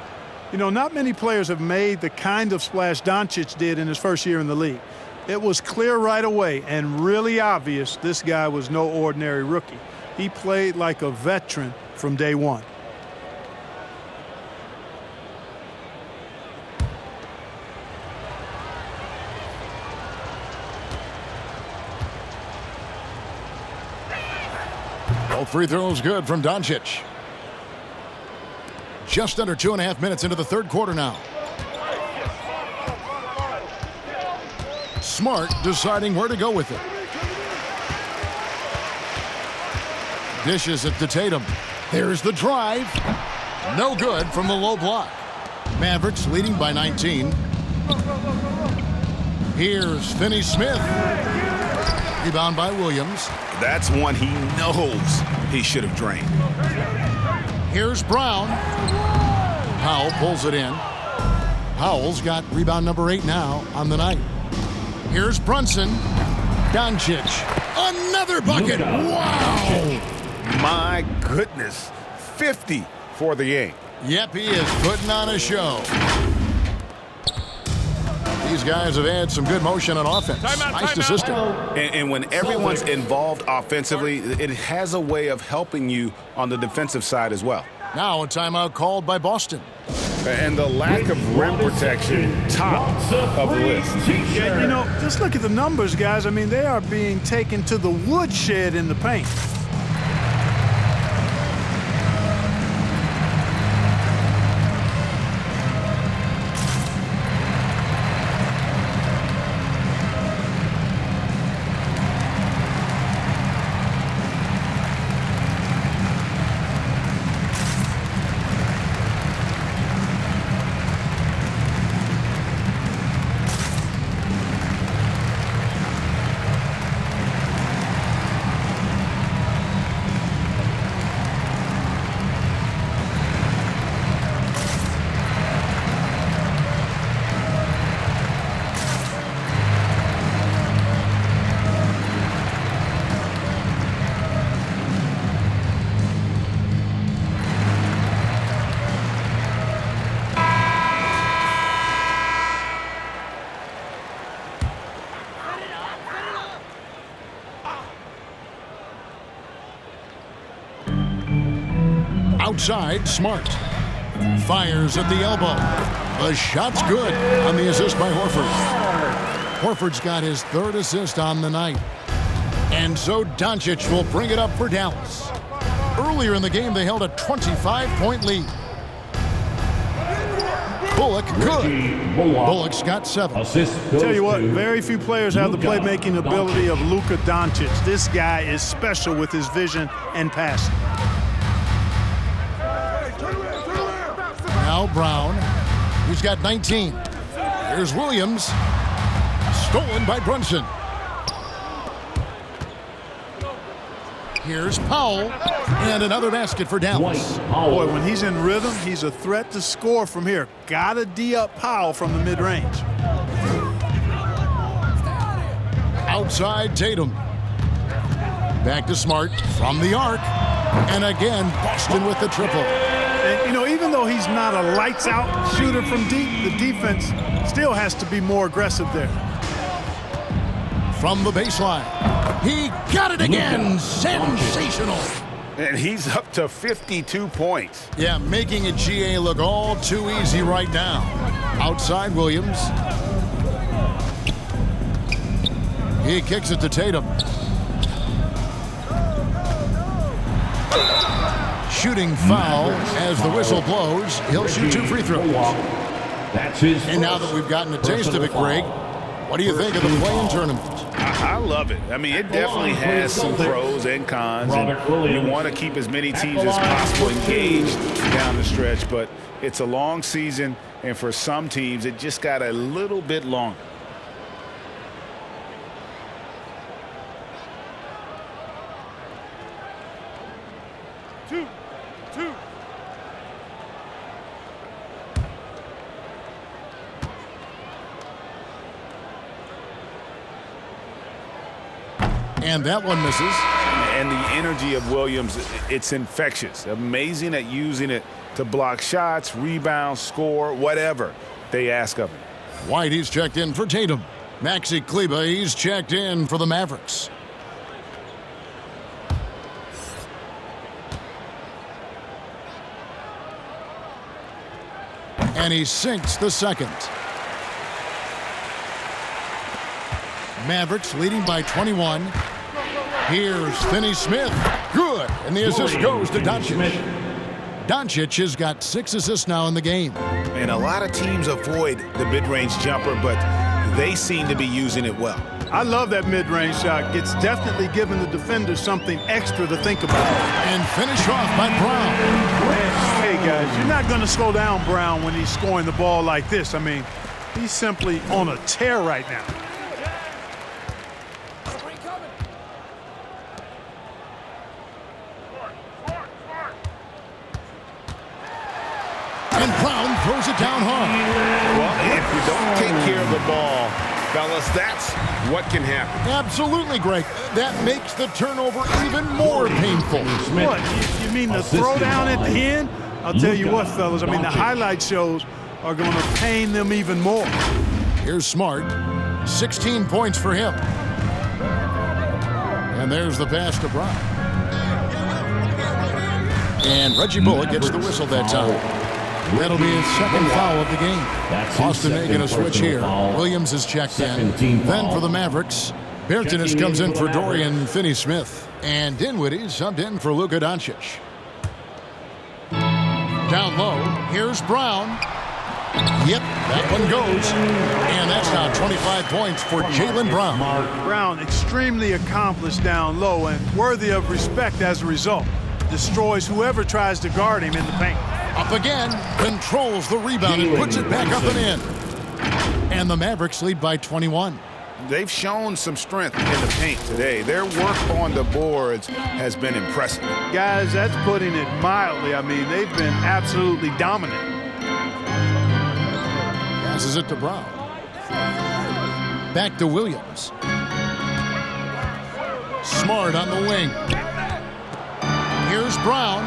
You know, not many players have made the kind of splash Doncic did in his first year in the league. It was clear right away and really obvious this guy was no ordinary rookie. He played like a veteran from day one. Both free throws good from Doncic. Just under 2.5 minutes into the third quarter now. Smart deciding where to go with it. Dishes it to Tatum. There's the drive. No good from the low block. Mavericks leading by 19. Here's Finney-Smith. Rebound by Williams. That's one he knows he should have drained. Here's Brown. Powell pulls it in. Powell's got rebound number 8 now on the night. Here's Brunson. Doncic. Another bucket. Wow. My goodness. 50 for the game. Yep, he is putting on a show. These guys have had some good motion on offense. Nice to system. And when everyone's involved offensively, it has a way of helping you on the defensive side as well. Now a timeout called by Boston. And the lack of rim protection, top of the list. Yeah, you know, just look at the numbers, guys. I mean, they are being taken to the woodshed in the paint. Outside, Smart. Fires at the elbow. The shot's good on the assist by Horford. Horford's got his 3rd assist on the night. And so Doncic will bring it up for Dallas. Earlier in the game, they held a 25-point lead. Bullock, good. Bullock's got 7. Tell you what, very few players have the playmaking ability of Luka Doncic. This guy is special with his vision and passing. Now Brown, who's got 19. Here's Williams. Stolen by Brunson. Here's Powell, and another basket for Dallas. Boy, when he's in rhythm, he's a threat to score from here. Gotta D-up Powell from the mid-range. Outside Tatum. Back to Smart from the arc. And again, Boston with the triple. And, you know, even though he's not a lights-out shooter from deep, the defense still has to be more aggressive there. From the baseline. He got it again. Sensational. And he's up to 52 points. Yeah, making a GA look all too easy right now. Outside Williams. He kicks it to Tatum. Shooting foul as the whistle blows. He'll shoot 2 free throws. And now that we've gotten a taste of it, Greg, what do you think of the play-in tournament? I love it. I mean, it definitely has some pros and cons. And you want to keep as many teams as possible engaged down the stretch, but it's a long season, and for some teams, it just got a little bit longer. Two. And that one misses. And the energy of Williams, it's infectious. Amazing at using it to block shots, rebound, score, whatever they ask of him. White, he's checked in for Tatum. Maxi Kleber, he's checked in for the Mavericks. And he sinks the second. Mavericks leading by 21. Here's Finney Smith. Good. And the assist goes to Doncic. Doncic has got 6 assists now in the game. And a lot of teams avoid the mid-range jumper, but they seem to be using it well. I love that mid-range shot. It's definitely giving the defender something extra to think about. And finish off by Brown. Hey, guys, you're not going to slow down Brown when he's scoring the ball like this. I mean, he's simply on a tear right now. And Brown throws it down hard. Well, if you don't take care of the ball, fellas, that's what can happen. Absolutely, Greg. That makes the turnover even more painful. What? You mean the throwdown at the end? I'll tell you what, fellas. I mean, the highlight shows are going to pain them even more. Here's Smart. 16 points for him. And there's the pass to Brown. And Reggie Bullock gets the whistle that time. That'll be his second foul of the game. Boston making a switch here. Williams is checked in. Then for the Mavericks, Bertanis comes in for Dorian Finney-Smith. And Dinwiddie subbed in for Luka Doncic. Down low, here's Brown. Yep, that one goes. And that's now 25 points for Jaylen Brown. Brown, extremely accomplished down low and worthy of respect as a result. Destroys whoever tries to guard him in the paint. Up again, controls the rebound and puts it back up and in. And the Mavericks lead by 21. They've shown some strength in the paint today. Their work on the boards has been impressive. Guys, that's putting it mildly. I mean, they've been absolutely dominant. Passes it to Brown. Back to Williams. Smart on the wing. Here's Brown.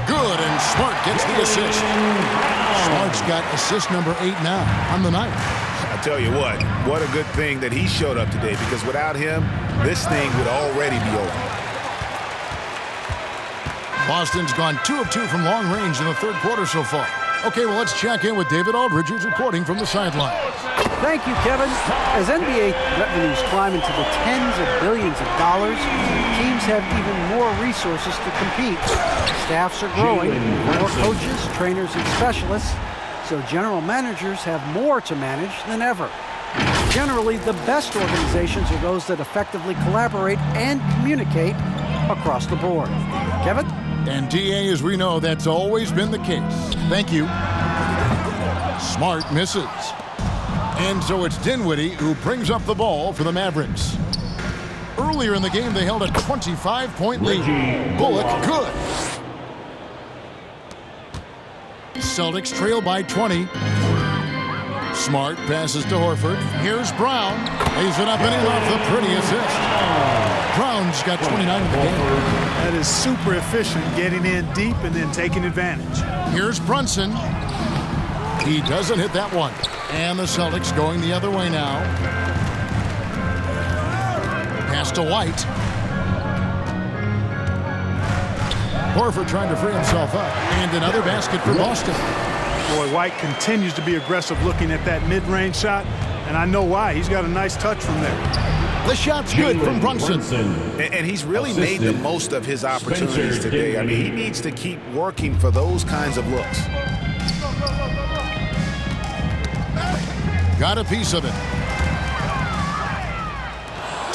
Good, and Smart gets the assist. Smart's got assist number 8 now on the night. I tell you what a good thing that he showed up today, because without him, this thing would already be over. Boston's gone 2 of 2 from long range in the third quarter so far. Okay, well, let's check in with David Aldridge, who's reporting from the sideline. Thank you, Kevin. As NBA revenues climb into the tens of billions of dollars, teams have even more resources to compete. Staffs are growing, more coaches, trainers, and specialists, so general managers have more to manage than ever. Generally, the best organizations are those that effectively collaborate and communicate across the board. Kevin? And DA, as we know, that's always been the case. Thank you. Smart misses. And so it's Dinwiddie who brings up the ball for the Mavericks. Early Earlier in the game, they held a 25-point lead. Bullock, good. Celtics trail by 20. Smart passes to Horford. Here's Brown. Lays it up and in off the pretty assist. Brown's got 29 in the game. That is super efficient, getting in deep and then taking advantage. Here's Brunson. He doesn't hit that one. And the Celtics going the other way now. Pass to White. Horford trying to free himself up. And another basket for Boston. Boy, White continues to be aggressive looking at that mid-range shot, and I know why. He's got a nice touch from there. The shot's good from Brunson. And he's really made the most of his opportunities today. I mean, he needs to keep working for those kinds of looks. Got a piece of it.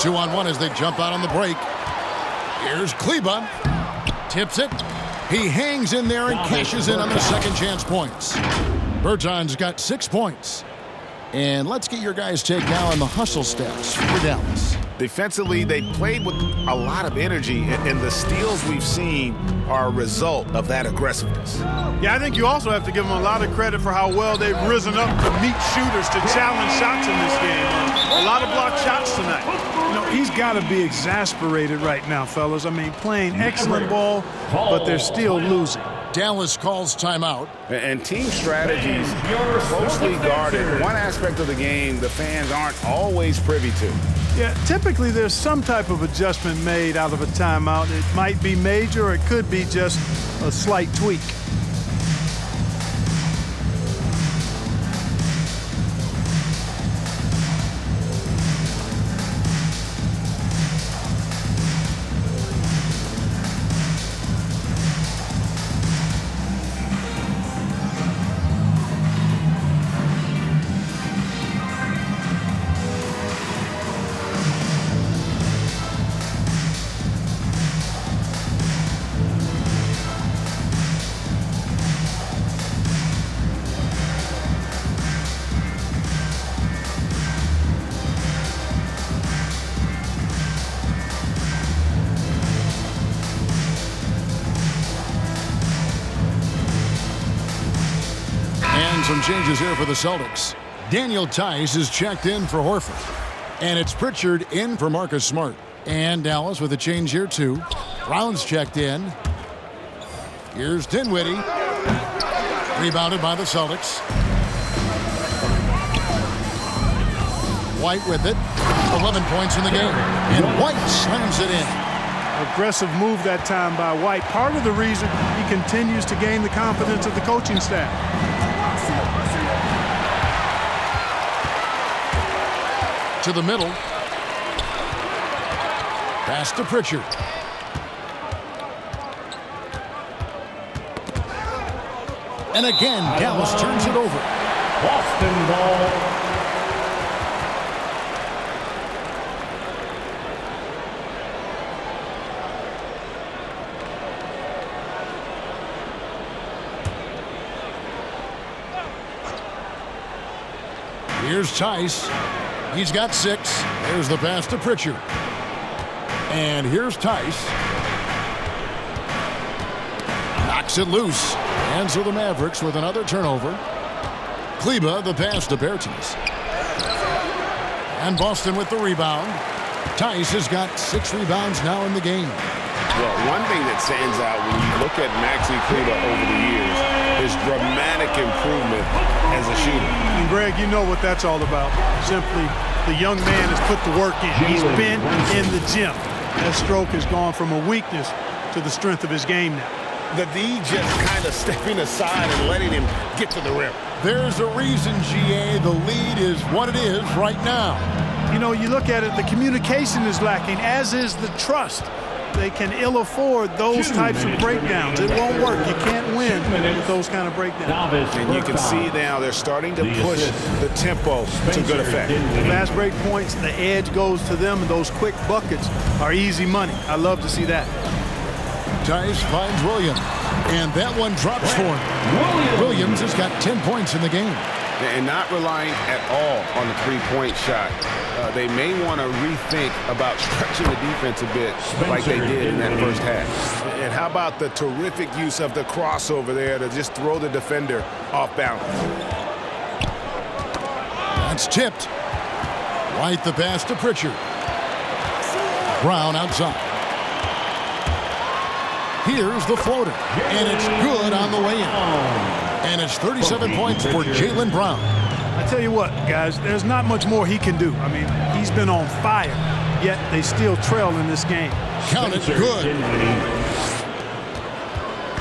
2-on-1 as they jump out on the break. Here's Kleba. Tips it. He hangs in there and cashes in on the second chance points. Berton's got 6 points. And let's get your guys' take now on the hustle stats for Dallas. Defensively, they played with a lot of energy, and the steals we've seen are a result of that aggressiveness. Yeah, I think you also have to give them a lot of credit for how well they've risen up to meet shooters to challenge shots in this game. A lot of blocked shots tonight. You know, he's got to be exasperated right now, fellas. I mean, playing excellent ball, but they're still losing. Dallas calls timeout. And team strategies closely guarded. One aspect of the game the fans aren't always privy to. Yeah, typically there's some type of adjustment made out of a timeout. It might be major or it could be just a slight tweak. Some changes here for the Celtics. Daniel Tice is checked in for Horford. And it's Pritchard in for Marcus Smart. And Dallas with a change here too. Brown's checked in. Here's Dinwiddie. Rebounded by the Celtics. White with it. 11 points in the game. And White slams it in. Aggressive move that time by White. Part of the reason he continues to gain the confidence of the coaching staff. To the middle. Pass to Pritchard. And again, Dallas turns it over. Boston ball. Here's Tice. He's got 6. There's the pass to Pritchard. And here's Tice. Knocks it loose. And so the Mavericks with another turnover. Kleba, the pass to Bertans. And Boston with the rebound. Tice has got 6 rebounds now in the game. Well, one thing that stands out when you look at Maxi Kleba over the years is dramatic improvement as a shooter. And Greg, you know what that's all about. Simply, the young man has put the work in. He's been in the gym. That stroke has gone from a weakness to the strength of his game now. The D just kind of stepping aside and letting him get to the rim. There's a reason, GA, the lead is what it is right now. You know, you look at it, the communication is lacking, as is the trust. They can ill afford those types of breakdowns. It won't work. You can't win with those kind of breakdowns. And you can see now they're starting to push the tempo to good effect. Fast break points, the edge goes to them, and those quick buckets are easy money. I love to see that. Tice finds Williams, and that one drops for him. Williams has got 10 points in the game. and not relying at all on the three-point shot. They may want to rethink about stretching the defense a bit like they did in that first half. And how about the terrific use of the crossover there to just throw the defender off balance? That's tipped. White the pass to Pritchard. Brown outside. Here's the floater, and it's good on the way in. And it's 37 points for Jaylen Brown. I tell you what, guys, there's not much more he can do. I mean, he's been on fire, yet they still trail in this game. Count it, good.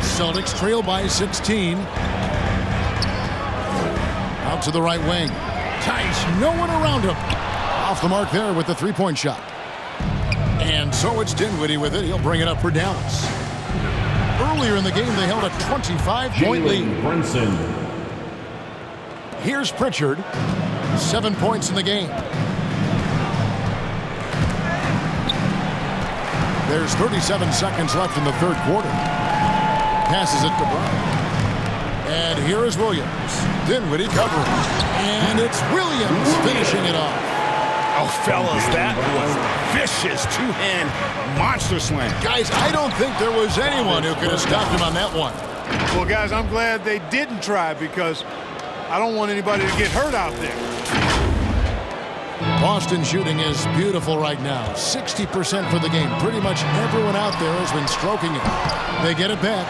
Celtics trail by 16. Out to the right wing. Tice, no one around him. Off the mark there with the three-point shot. And so it's Dinwiddie with it. He'll bring it up for Dallas. Earlier in the game, they held a 25-point lead. Brunson. Here's Pritchard. 7 points in the game. There's 37 seconds left in the third quarter. Passes it to Brown. And here is Williams. Dinwiddie covering. And it's Williams finishing it off. Oh, fellas, that was vicious two-hand monster slam. Guys, I don't think there was anyone who could have stopped him on that one. Well, guys, I'm glad they didn't try because I don't want anybody to get hurt out there. Boston shooting is beautiful right now. 60% for the game. Pretty much everyone out there has been stroking it. They get it back.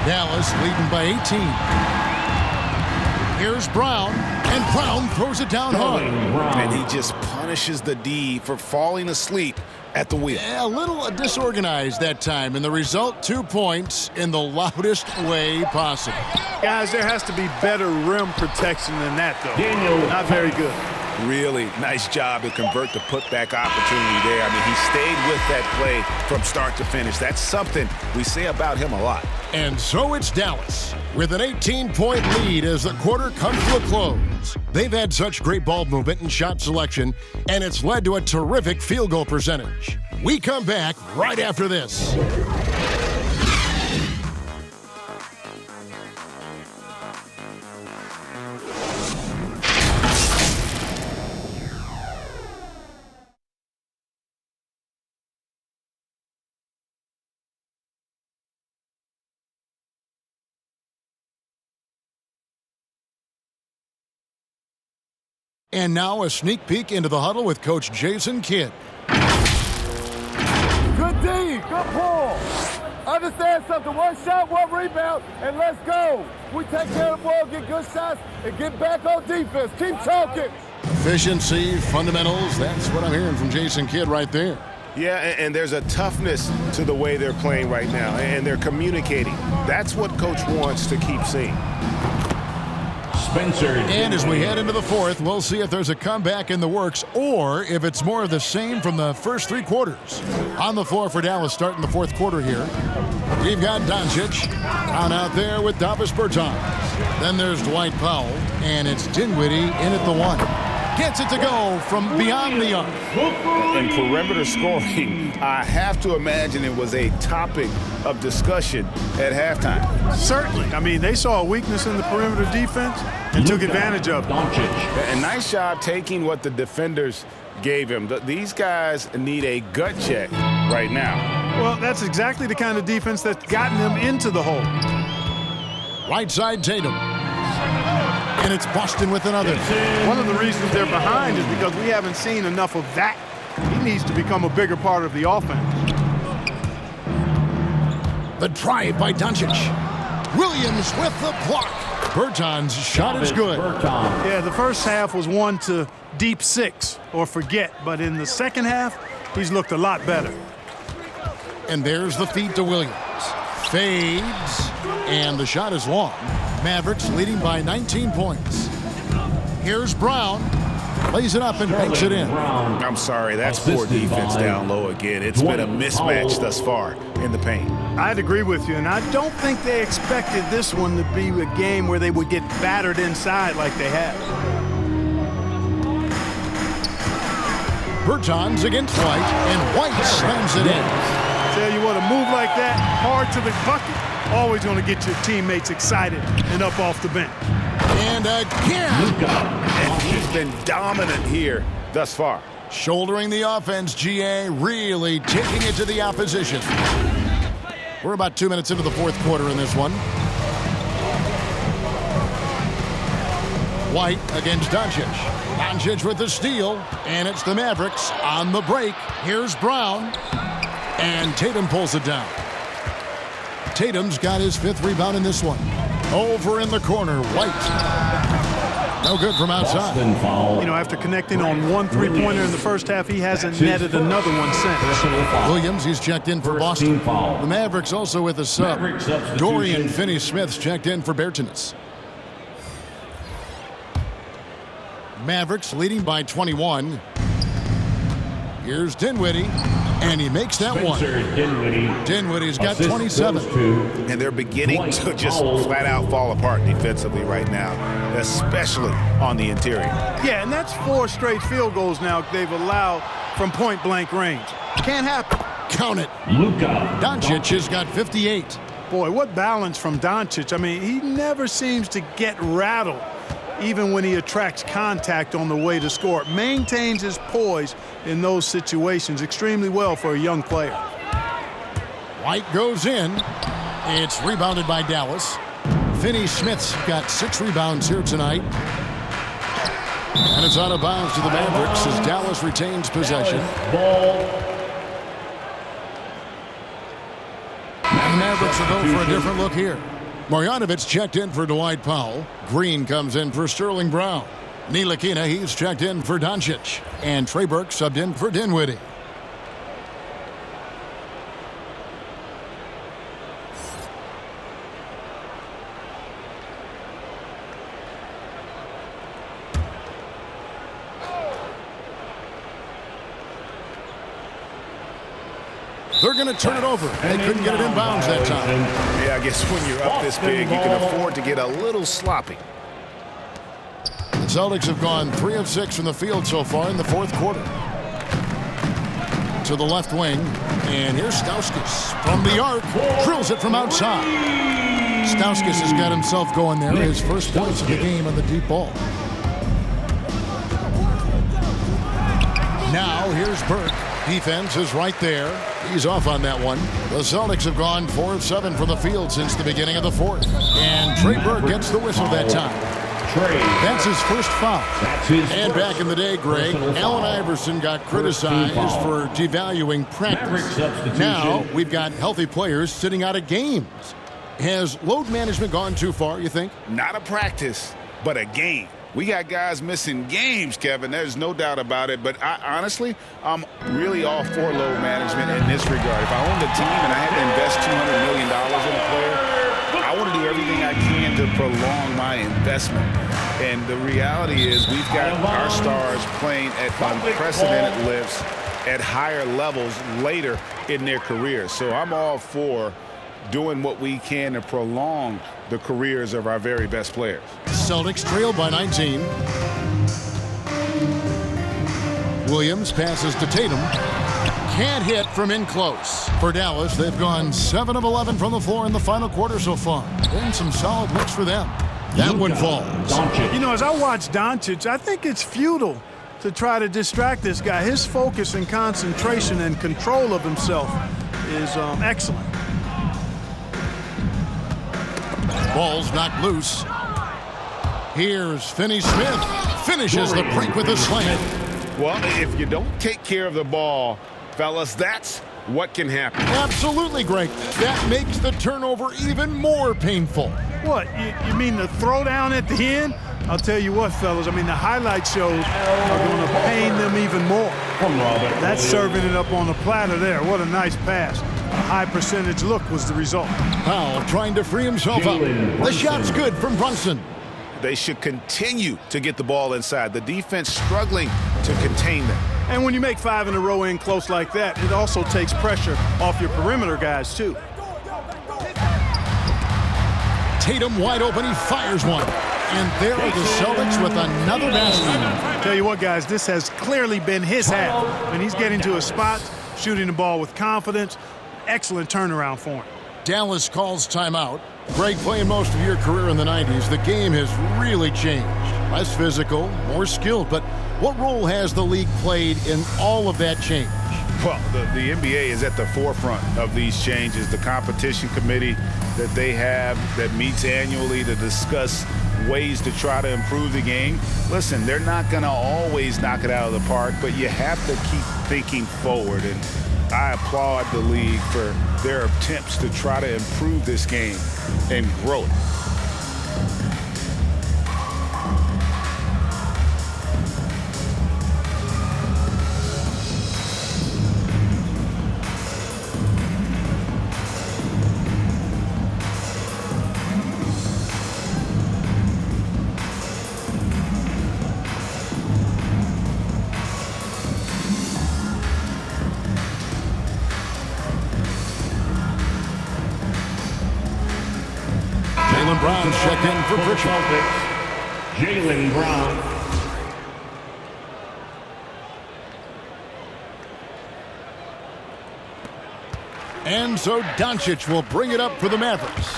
Dallas leading by 18. Here's Brown, and Brown throws it down hard. And he just punishes the D for falling asleep at the wheel. Yeah, a little disorganized that time, and the result, 2 points in the loudest way possible. Guys, there has to be better rim protection than that, though. Not very good. Really nice job to convert the putback opportunity there. I mean, he stayed with that play from start to finish. That's something we say about him a lot. And so it's Dallas with an 18-point lead as the quarter comes to a close. They've had such great ball movement and shot selection, and it's led to a terrific field goal percentage. We come back right after this. And now a sneak peek into the huddle with Coach Jason Kidd. Good D, good pull. Understand something, one shot, one rebound, and let's go. We take care of the ball, get good shots, and get back on defense. Keep talking. Efficiency, fundamentals, that's what I'm hearing from Jason Kidd right there. Yeah, and there's a toughness to the way they're playing right now, and they're communicating. That's what Coach wants to keep seeing. And as we head into the fourth, we'll see if there's a comeback in the works or if it's more of the same from the first three quarters. On the floor for Dallas starting the fourth quarter here. We've got Doncic on out there with Davis Bertans. Then there's Dwight Powell, and it's Dinwiddie in at the one. Gets it to go from beyond the arc. And perimeter scoring, I have to imagine it was a topic of discussion at halftime. Certainly. I mean, they saw a weakness in the perimeter defense and took advantage of it. A nice job taking what the defenders gave him. These guys need a gut check right now. Well, that's exactly the kind of defense that's gotten them into the hole. Right side Tatum. And it's Boston with another. One of the reasons they're behind is because we haven't seen enough of that. He needs to become a bigger part of the offense. The drive by Doncic. Williams with the block. Bertans' shot is good. Yeah, the first half was one to deep six or forget, but in the second half, he's looked a lot better. And there's the feed to Williams. Fades, and the shot is long. Mavericks leading by 19 points. Here's Brown. Lays it up and banks it in. I'm sorry, that's poor defense down low again. It's been a mismatch thus far in the paint. I'd agree with you, and I don't think they expected this one to be a game where they would get battered inside like they have. Bertans against White, and White slams it in. Tell you what, a move like that, hard to the bucket, always going to get your teammates excited and up off the bench. And again. Luka. And he's been dominant here thus far. Shouldering the offense, GA really taking it to the opposition. We're about 2 minutes into the fourth quarter in this one. White against Doncic. Doncic with the steal, and it's the Mavericks on the break. Here's Brown, and Tatum pulls it down. Tatum's got his 5th rebound in this one. Over in the corner, White. No good from outside. You know, after connecting on 1 3-pointer in the first half, he hasn't netted another one since. Williams, he's checked in for Boston. The Mavericks also with a sub. Dorian Finney-Smith's checked in for Bertans. Mavericks leading by 21. Here's Dinwiddie, and he makes that one. Dinwiddie's got 27. And they're beginning to just flat out fall apart defensively right now, especially on the interior. Yeah, and that's 4 straight field goals now they've allowed from point-blank range. Can't happen. Count it. Luka. Doncic has got 58. Boy, what balance from Doncic. I mean, he never seems to get rattled, even when he attracts contact on the way to score. Maintains his poise in those situations extremely well for a young player. White goes in. It's rebounded by Dallas. Finney-Smith's got 6 rebounds here tonight. And it's out of bounds to the Mavericks as Dallas retains possession. And the Mavericks will go for a different look here. Marjanovic checked in for Dwight Powell. Green comes in for Sterling Brown. Ntilikina, he's checked in for Doncic. And Trey Burke subbed in for Dinwiddie. They're going to turn it over. They couldn't get it in bounds that time. Yeah, I guess when you're up this big, you can afford to get a little sloppy. The Celtics have gone 3 of 6 from the field so far in the fourth quarter. To the left wing, and here's Stauskas from the arc, drills it from outside. Stauskas has got himself going there, his first points of the game on the deep ball. Now here's Burke. Defense is right there. He's off on that one. The Celtics have gone 4 of 7 from the field since the beginning of the fourth. And Trey Burke gets the whistle that time. That's his first foul. And back in the day, Greg, Allen Iverson got criticized for devaluing practice. Now we've got healthy players sitting out of games. Has load management gone too far, you think? Not a practice, but a game. We got guys missing games, Kevin. There's no doubt about it. But honestly, I'm really all for load management in this regard. If I owned a team and I had to invest $200 million in a player, I want to do everything I can to prolong my investment. And the reality is we've got our stars playing at unprecedented lifts at higher levels later in their careers. So I'm all for doing what we can to prolong the careers of our very best players. Celtics trail by 19. Williams passes to Tatum. Can't hit from in close. For Dallas, they've gone 7 of 11 from the floor in the final quarter so far. Been some solid looks for them. That one falls. You know, as I watch Doncic, I think it's futile to try to distract this guy. His focus and concentration and control of himself is excellent. Ball's knocked loose. Here's Finney-Smith. Finishes the break with a slam. Well, if you don't take care of the ball, fellas, that's what can happen. Absolutely, Greg. That makes the turnover even more painful. What, you mean the throwdown at the end? I'll tell you what, fellas, I mean, the highlight shows are going to pain them even more. That's serving it up on the platter there. What a nice pass. A high percentage look was the result. Powell trying to free himself up. The shot's good from Brunson. They should continue to get the ball inside. The defense struggling to contain them. And when you make 5 in a row in close like that, it also takes pressure off your perimeter guys, too. Tatum wide open, he fires one. And there are the Celtics with another basket. Tell you what, guys, this has clearly been his half. And he's getting to a spot, shooting the ball with confidence. Excellent turnaround for him. Dallas calls timeout. Greg, playing most of your career in the 90s, the game has really changed. Less physical, more skilled, but what role has the league played in all of that change? Well, the NBA is at the forefront of these changes. The competition committee that they have that meets annually to discuss ways to try to improve the game. Listen, they're not going to always knock it out of the park, but you have to keep thinking forward. And I applaud the league for their attempts to try to improve this game and grow it. Brown checked in for Pritchard. Celtics, Jaylen Brown. And so Doncic will bring it up for the Mavericks.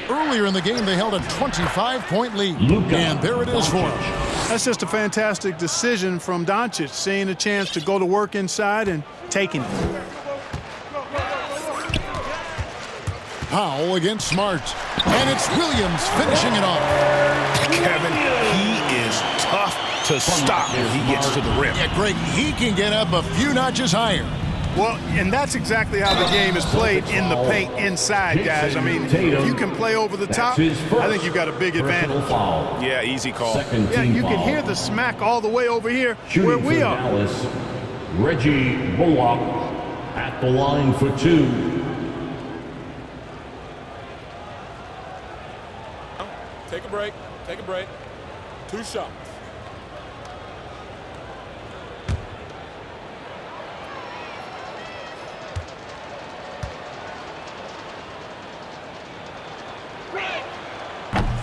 Earlier in the game, they held a 25-point lead. Luka, and there it is for him. That's just a fantastic decision from Doncic, seeing a chance to go to work inside and taking it. Powell against Smart. And it's Williams finishing it off. Kevin, he is tough to stop when he gets to the rim. Yeah, Greg, he can get up a few notches higher. Well, and that's exactly how the game is played in the paint inside, guys. I mean, if you can play over the top, I think you've got a big advantage. Yeah, easy call. Yeah, you can hear the smack all the way over here where we are. Dallas, Reggie Bullock at the line for two. Take a break. Take a break. 2 shots.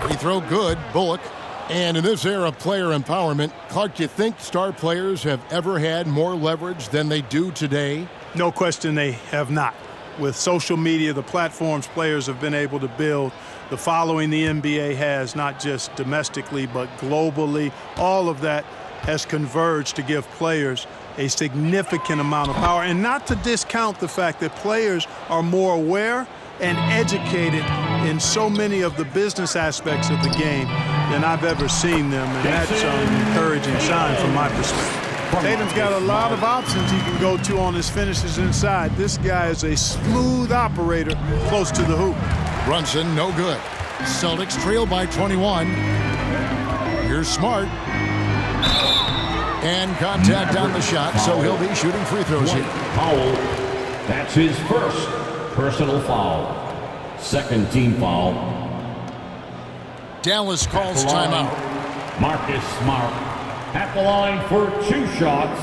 Free throw good, Bullock. And in this era of player empowerment, Clark, do you think star players have ever had more leverage than they do today? No question they have not. With social media, the platforms players have been able to build, the following the NBA has, not just domestically but globally, all of that has converged to give players a significant amount of power. And not to discount the fact that players are more aware and educated in so many of the business aspects of the game than I've ever seen them, and that's an encouraging sign from my perspective. Tatum's got a lot of options he can go to on his finishes inside. This guy is a smooth operator close to the hoop. Brunson, no good. Celtics trail by 21. Here's Smart. And contact on the shot, so he'll be shooting free throws here. Powell, that's his first personal foul. Second team foul. Dallas calls timeout. Marcus Smart at the line for 2 shots.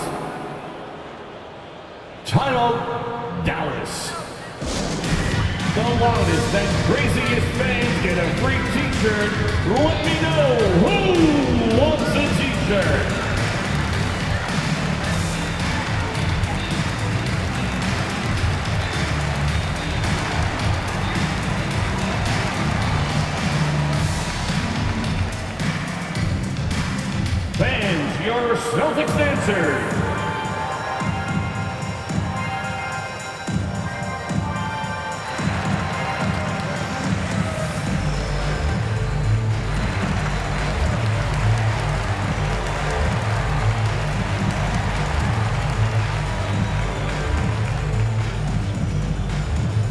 Timeout, Dallas. The loudest and craziest fans get a free t-shirt. Let me know who wants a t-shirt. Fans, your Celtics dancers.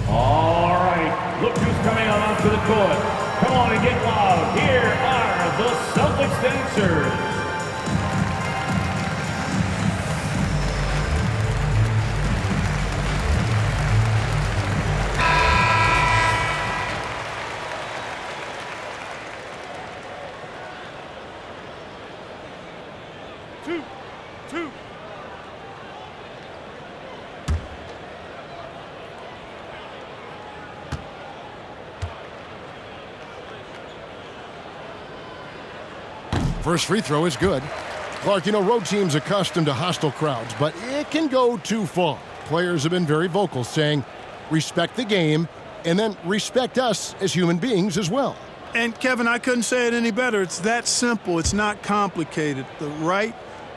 All right, look who's coming on onto the court. Come on and get loud. Here are the Celtics dancers. Two. First free throw is good. Clark, you know, road teams accustomed to hostile crowds, but it can go too far. Players have been very vocal saying, respect the game and then respect us as human beings as well. And, Kevin, I couldn't say it any better. It's that simple. It's not complicated. The right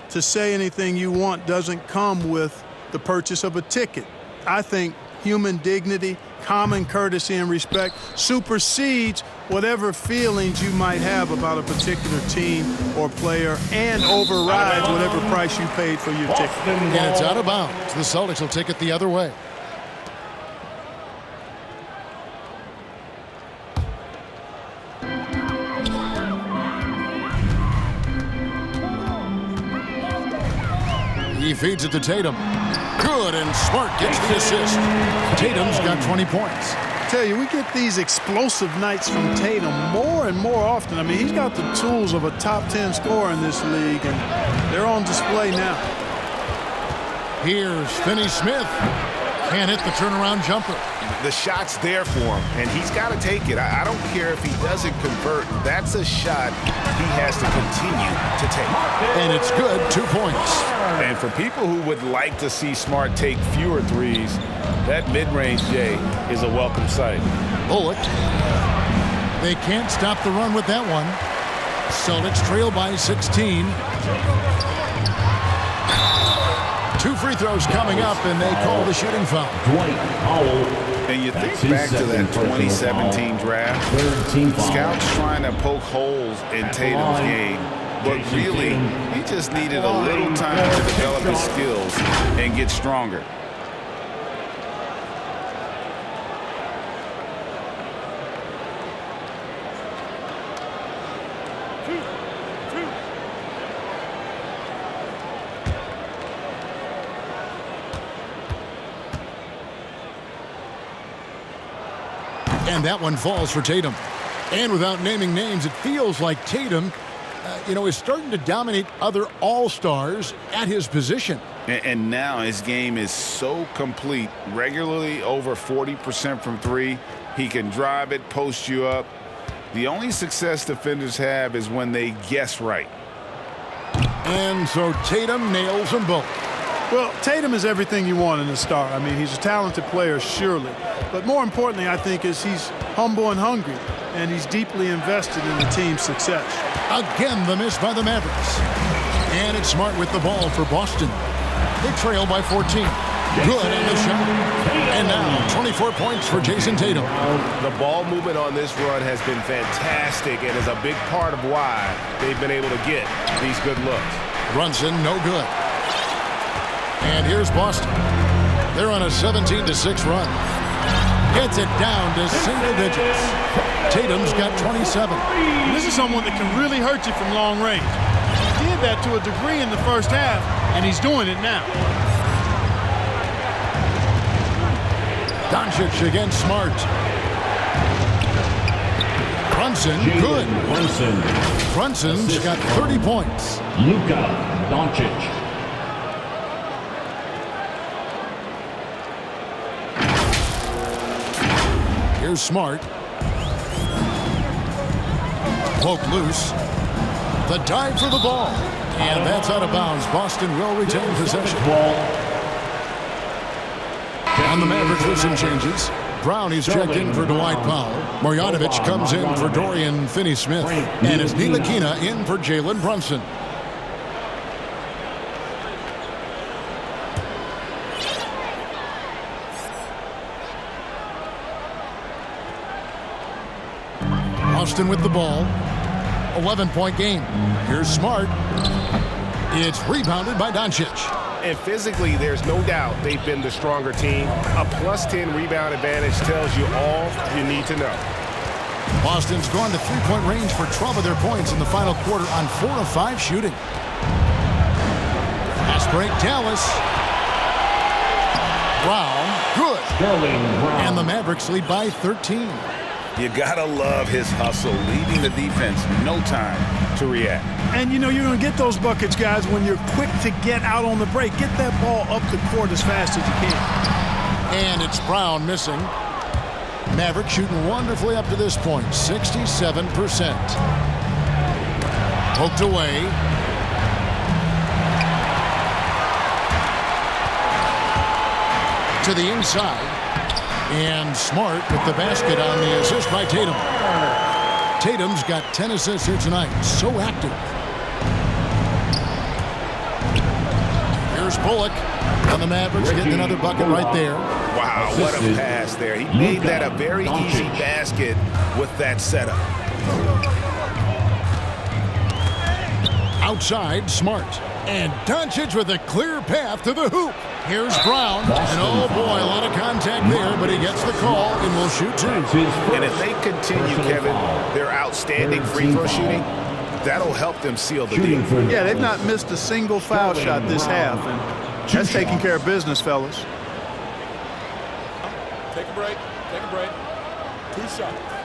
to say anything you want doesn't come with the purchase of a ticket. I think human dignity, common courtesy, and respect supersedes whatever feelings you might have about a particular team or player and overrides whatever price you paid for your ticket. And it's out of bounds. The Celtics will take it the other way. He feeds it to Tatum. Good, and Smart gets the assist. Tatum's got 20 points. I tell you, we get these explosive nights from Tatum more and more often. I mean, he's got the tools of a top 10 scorer in this league, and they're on display now. Here's Finney Smith. Can't hit the turnaround jumper. The shot's there for him, and he's got to take it. I don't care if he doesn't convert. That's a shot he has to continue to take. And it's good, 2 points. And for people who would like to see Smart take fewer threes, that mid-range J is a welcome sight. Bullock. They can't stop the run with that one. Celtics trail by 16. 2 free throws coming up, and they call the shooting foul. And you think back to that 2017 draft, scouts trying to poke holes in Tatum's game, but really, he just needed a little time to develop his skills and get stronger. And that one falls for Tatum. And without naming names, it feels like Tatum, is starting to dominate other all-stars at his position. And now his game is so complete, regularly over 40% from three. He can drive it, post you up. The only success defenders have is when they guess right. And so Tatum nails them both. Well, Tatum is everything you want in a star. I mean, he's a talented player, surely. But more importantly, I think, is he's humble and hungry, and he's deeply invested in the team's success. Again, the miss by the Mavericks. And it's Smart with the ball for Boston. They trail by 14. Good on the shot. And now 24 points for Jason Tatum. The ball movement on this run has been fantastic and is a big part of why they've been able to get these good looks. Brunson, no good. And here's Boston. They're on a 17-6 run. Gets it down to single digits. Tatum's got 27. This is someone that can really hurt you from long range. He did that to a degree in the first half, and he's doing it now. Doncic against Smart. Brunson, good. Brunson's got 30 points. Luka, Doncic. Here's Smart. Poke loose. The dive for the ball. And that's out of bounds. Boston will retain possession. On the Mavericks with some changes. Brown is checked in for Dwight Powell. Marjanovic comes in for Dorian Finney-Smith. And it's Ntilikina in for Jalen Brunson. Boston with the ball. 11-point game. Here's Smart. It's rebounded by Doncic. And physically, there's no doubt they've been the stronger team. A +10 rebound advantage tells you all you need to know. Boston's gone to three-point range for 12 of their points in the final quarter on 4 of 5 shooting. Fast break, Dallas. Brown, good. And the Mavericks lead by 13. You gotta love his hustle, leading the defense, no time to react. And you're going to get those buckets, guys, when you're quick to get out on the break. Get that ball up the court as fast as you can. And it's Brown missing. Mavericks shooting wonderfully up to this point, 67%. Poked away. To the inside. And Smart with the basket on the assist by Tatum. Tatum's got 10 assists here tonight. So active. Here's Bullock. And the Mavericks getting another bucket right there. Wow, what a pass there. He made that a very easy basket with that setup. Outside, Smart. And Doncic with a clear path to the hoop. Here's Brown. And oh boy, a lot of contact there, but he gets the call and will shoot two. And if they continue, Kevin, their outstanding free throw shooting, that'll help them seal the deal. Yeah, they've not missed a single foul shot this half, and that's taking care of business, fellas. Take a break. Take a break. 2 shots.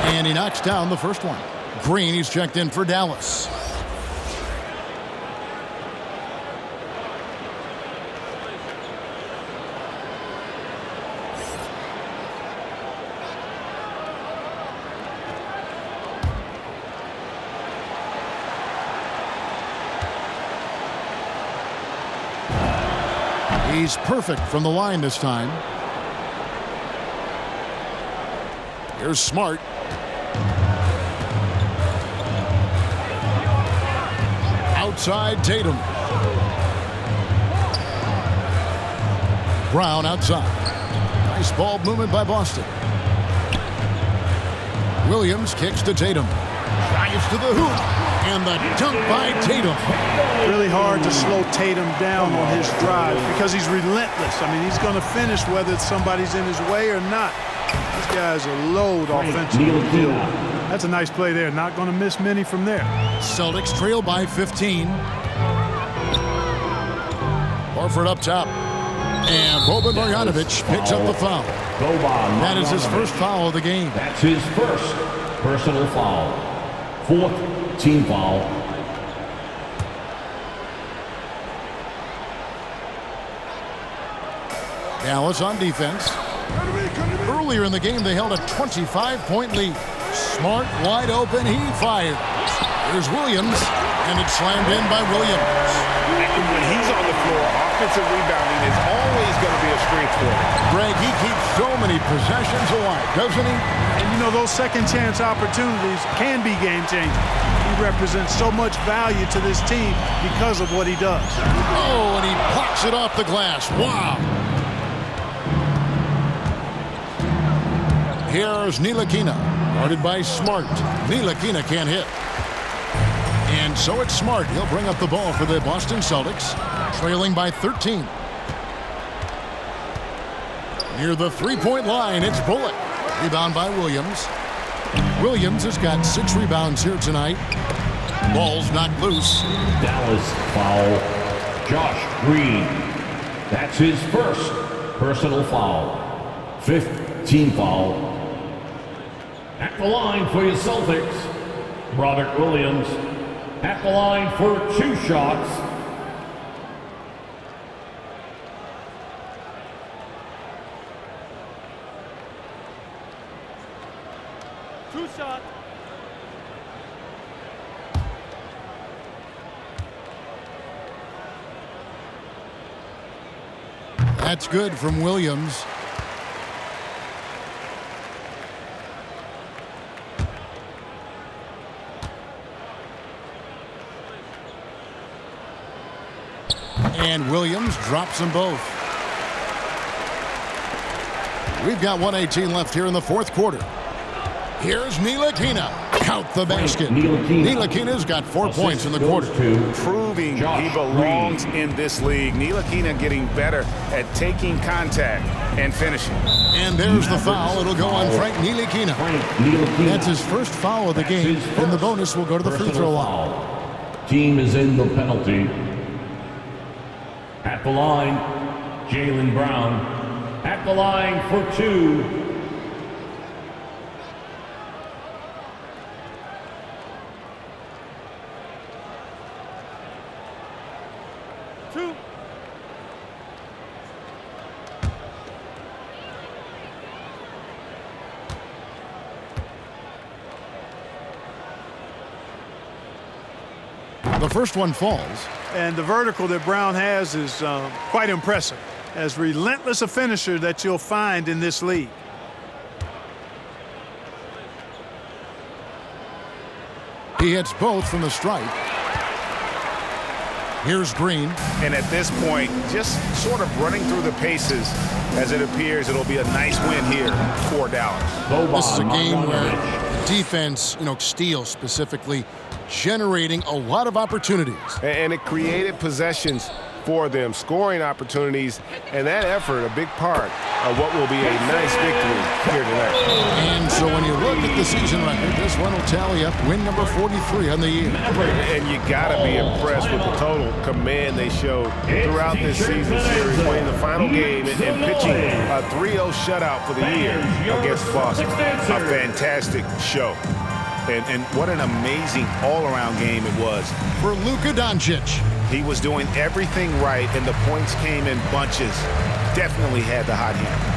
And he knocks down the first one. Green, he's checked in for Dallas. He's perfect from the line this time. Here's Smart. Outside Tatum. Brown outside. Nice ball movement by Boston. Williams kicks to Tatum. Drives to the hoop. And the dunk by Tatum. Really hard to slow Tatum down on his drive because he's relentless. I mean, he's going to finish whether somebody's in his way or not. This guy's a load offensively. That's a nice play there. Not going to miss many from there. Celtics trail by 15. Horford up top. And Boban Marjanovic picks up the foul. That is his first foul of the game. That's his first personal foul. 4th team foul. Dallas on defense. Earlier in the game, they held a 25-point lead. Smart, wide open, he fires. There's Williams, and it's slammed in by Williams. When he's on the floor, offensive rebounding is always going to be a strength for him. Greg, he keeps so many possessions alive, doesn't he? And you know, those second chance opportunities can be game-changing. He represents so much value to this team because of what he does. Oh, and he plucks it off the glass. Wow. Here's Ntilikina, guarded by Smart. Ntilikina can't hit. And so it's Smart. He'll bring up the ball for the Boston Celtics, trailing by 13. Near the three-point line, it's Bullock. Rebound by Williams. Williams has got 6 rebounds here tonight. Ball's knocked loose. Dallas foul. Josh Green. That's his first personal foul. 5th team foul. At the line for your Celtics, Robert Williams. At the line for 2 shots. That's good from Williams. And Williams drops them both. We've got 1:18 left here in the 4th quarter. Here's Ntilikina. Count the basket. Ntilikina's got 4 points in the quarter. Proving he belongs in this league. Ntilikina getting better at taking contact and finishing. And there's the foul. It'll go on Frank Ntilikina. That's his first foul of the game. And the bonus will go to the free throw line. Team is in the penalty. At the line, Jaylen Brown. At the line for 2. The first one falls. And the vertical that Brown has is quite impressive. As relentless a finisher that you'll find in this league. He hits both from the stripe. Here's Green. And at this point, just sort of running through the paces as it appears it'll be a nice win here for Dallas. This is a game where the defense, steals specifically, generating a lot of opportunities. And it created possessions for them, scoring opportunities, and that effort a big part of what will be a nice victory here tonight. And so when you look at the season record, this one will tally up win number 43 on the year. And you got to be impressed with the total command they showed throughout this season series, playing the final game and pitching a 3-0 shutout for the year against Boston. A fantastic show. And what an amazing all-around game it was. For Luka Doncic. He was doing everything right, and the points came in bunches. Definitely had the hot hand.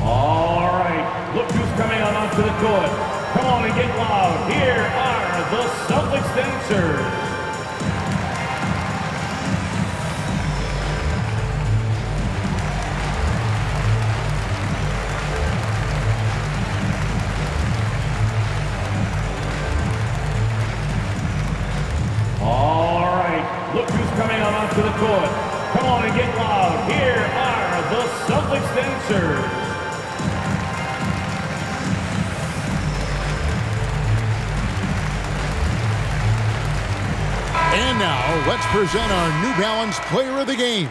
All right, look who's coming on onto the court. Come on and get loud. Here are the Celtics dancers. All right, look who's coming on onto the court. Come on and get loud. Here are the Celtics dancers. And now, let's present our New Balance player of the game,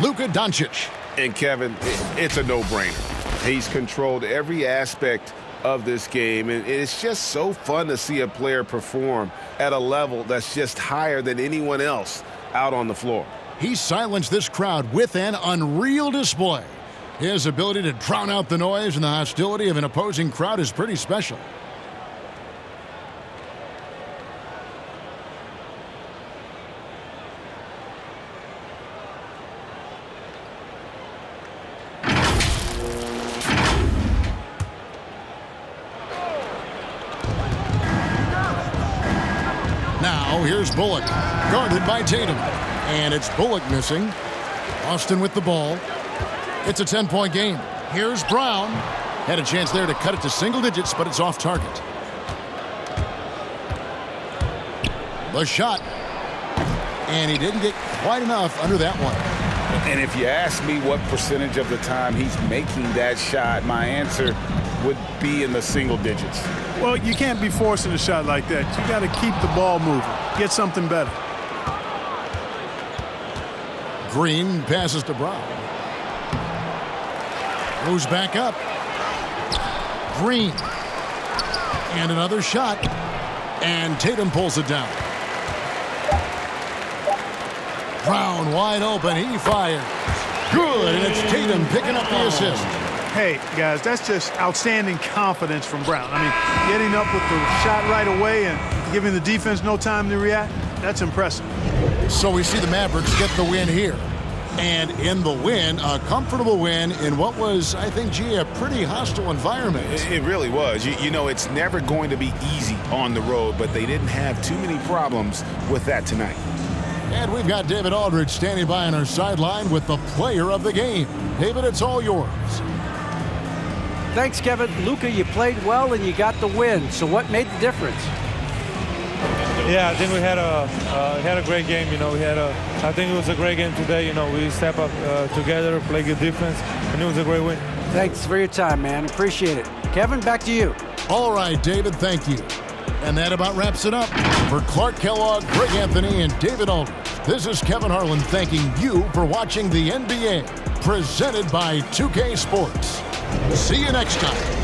Luka Doncic. And Kevin, it's a no-brainer. He's controlled every aspect of this game, and it's just so fun to see a player perform at a level that's just higher than anyone else out on the floor. He silenced this crowd with an unreal display. His ability to drown out the noise and the hostility of an opposing crowd is pretty special. Now here's Bullock, guarded by Tatum. And it's Bullock missing. Austin with the ball. It's a 10-point game. Here's Brown. Had a chance there to cut it to single digits, but it's off target. The shot. And he didn't get quite enough under that one. And if you ask me what percentage of the time he's making that shot, my answer would be in the single digits. Well, you can't be forcing a shot like that. You got to keep the ball moving. Get something better. Green passes to Brown. Goes back up. Green. And another shot. And Tatum pulls it down. Brown wide open. He fires. Good. And it's Tatum picking up the assist. Hey, guys, that's just outstanding confidence from Brown. I mean, getting up with the shot right away and giving the defense no time to react, that's impressive. So we see the Mavericks get the win here. And in the win, a comfortable win in what was, I think, a pretty hostile environment. It really was. You know, it's never going to be easy on the road, but they didn't have too many problems with that tonight. And we've got David Aldridge standing by on our sideline with the player of the game. David, it's all yours. Thanks, Kevin. Luka, you played well and you got the win. So what made the difference? Yeah, I think we had a great game. I think it was a great game today. We step up together, play good defense, and it was a great win. Thanks for your time, man. Appreciate it. Kevin, back to you. All right, David, thank you. And that about wraps it up. For Clark Kellogg, Greg Anthony, and David Aldridge, this is Kevin Harlan thanking you for watching the NBA, presented by 2K Sports. See you next time.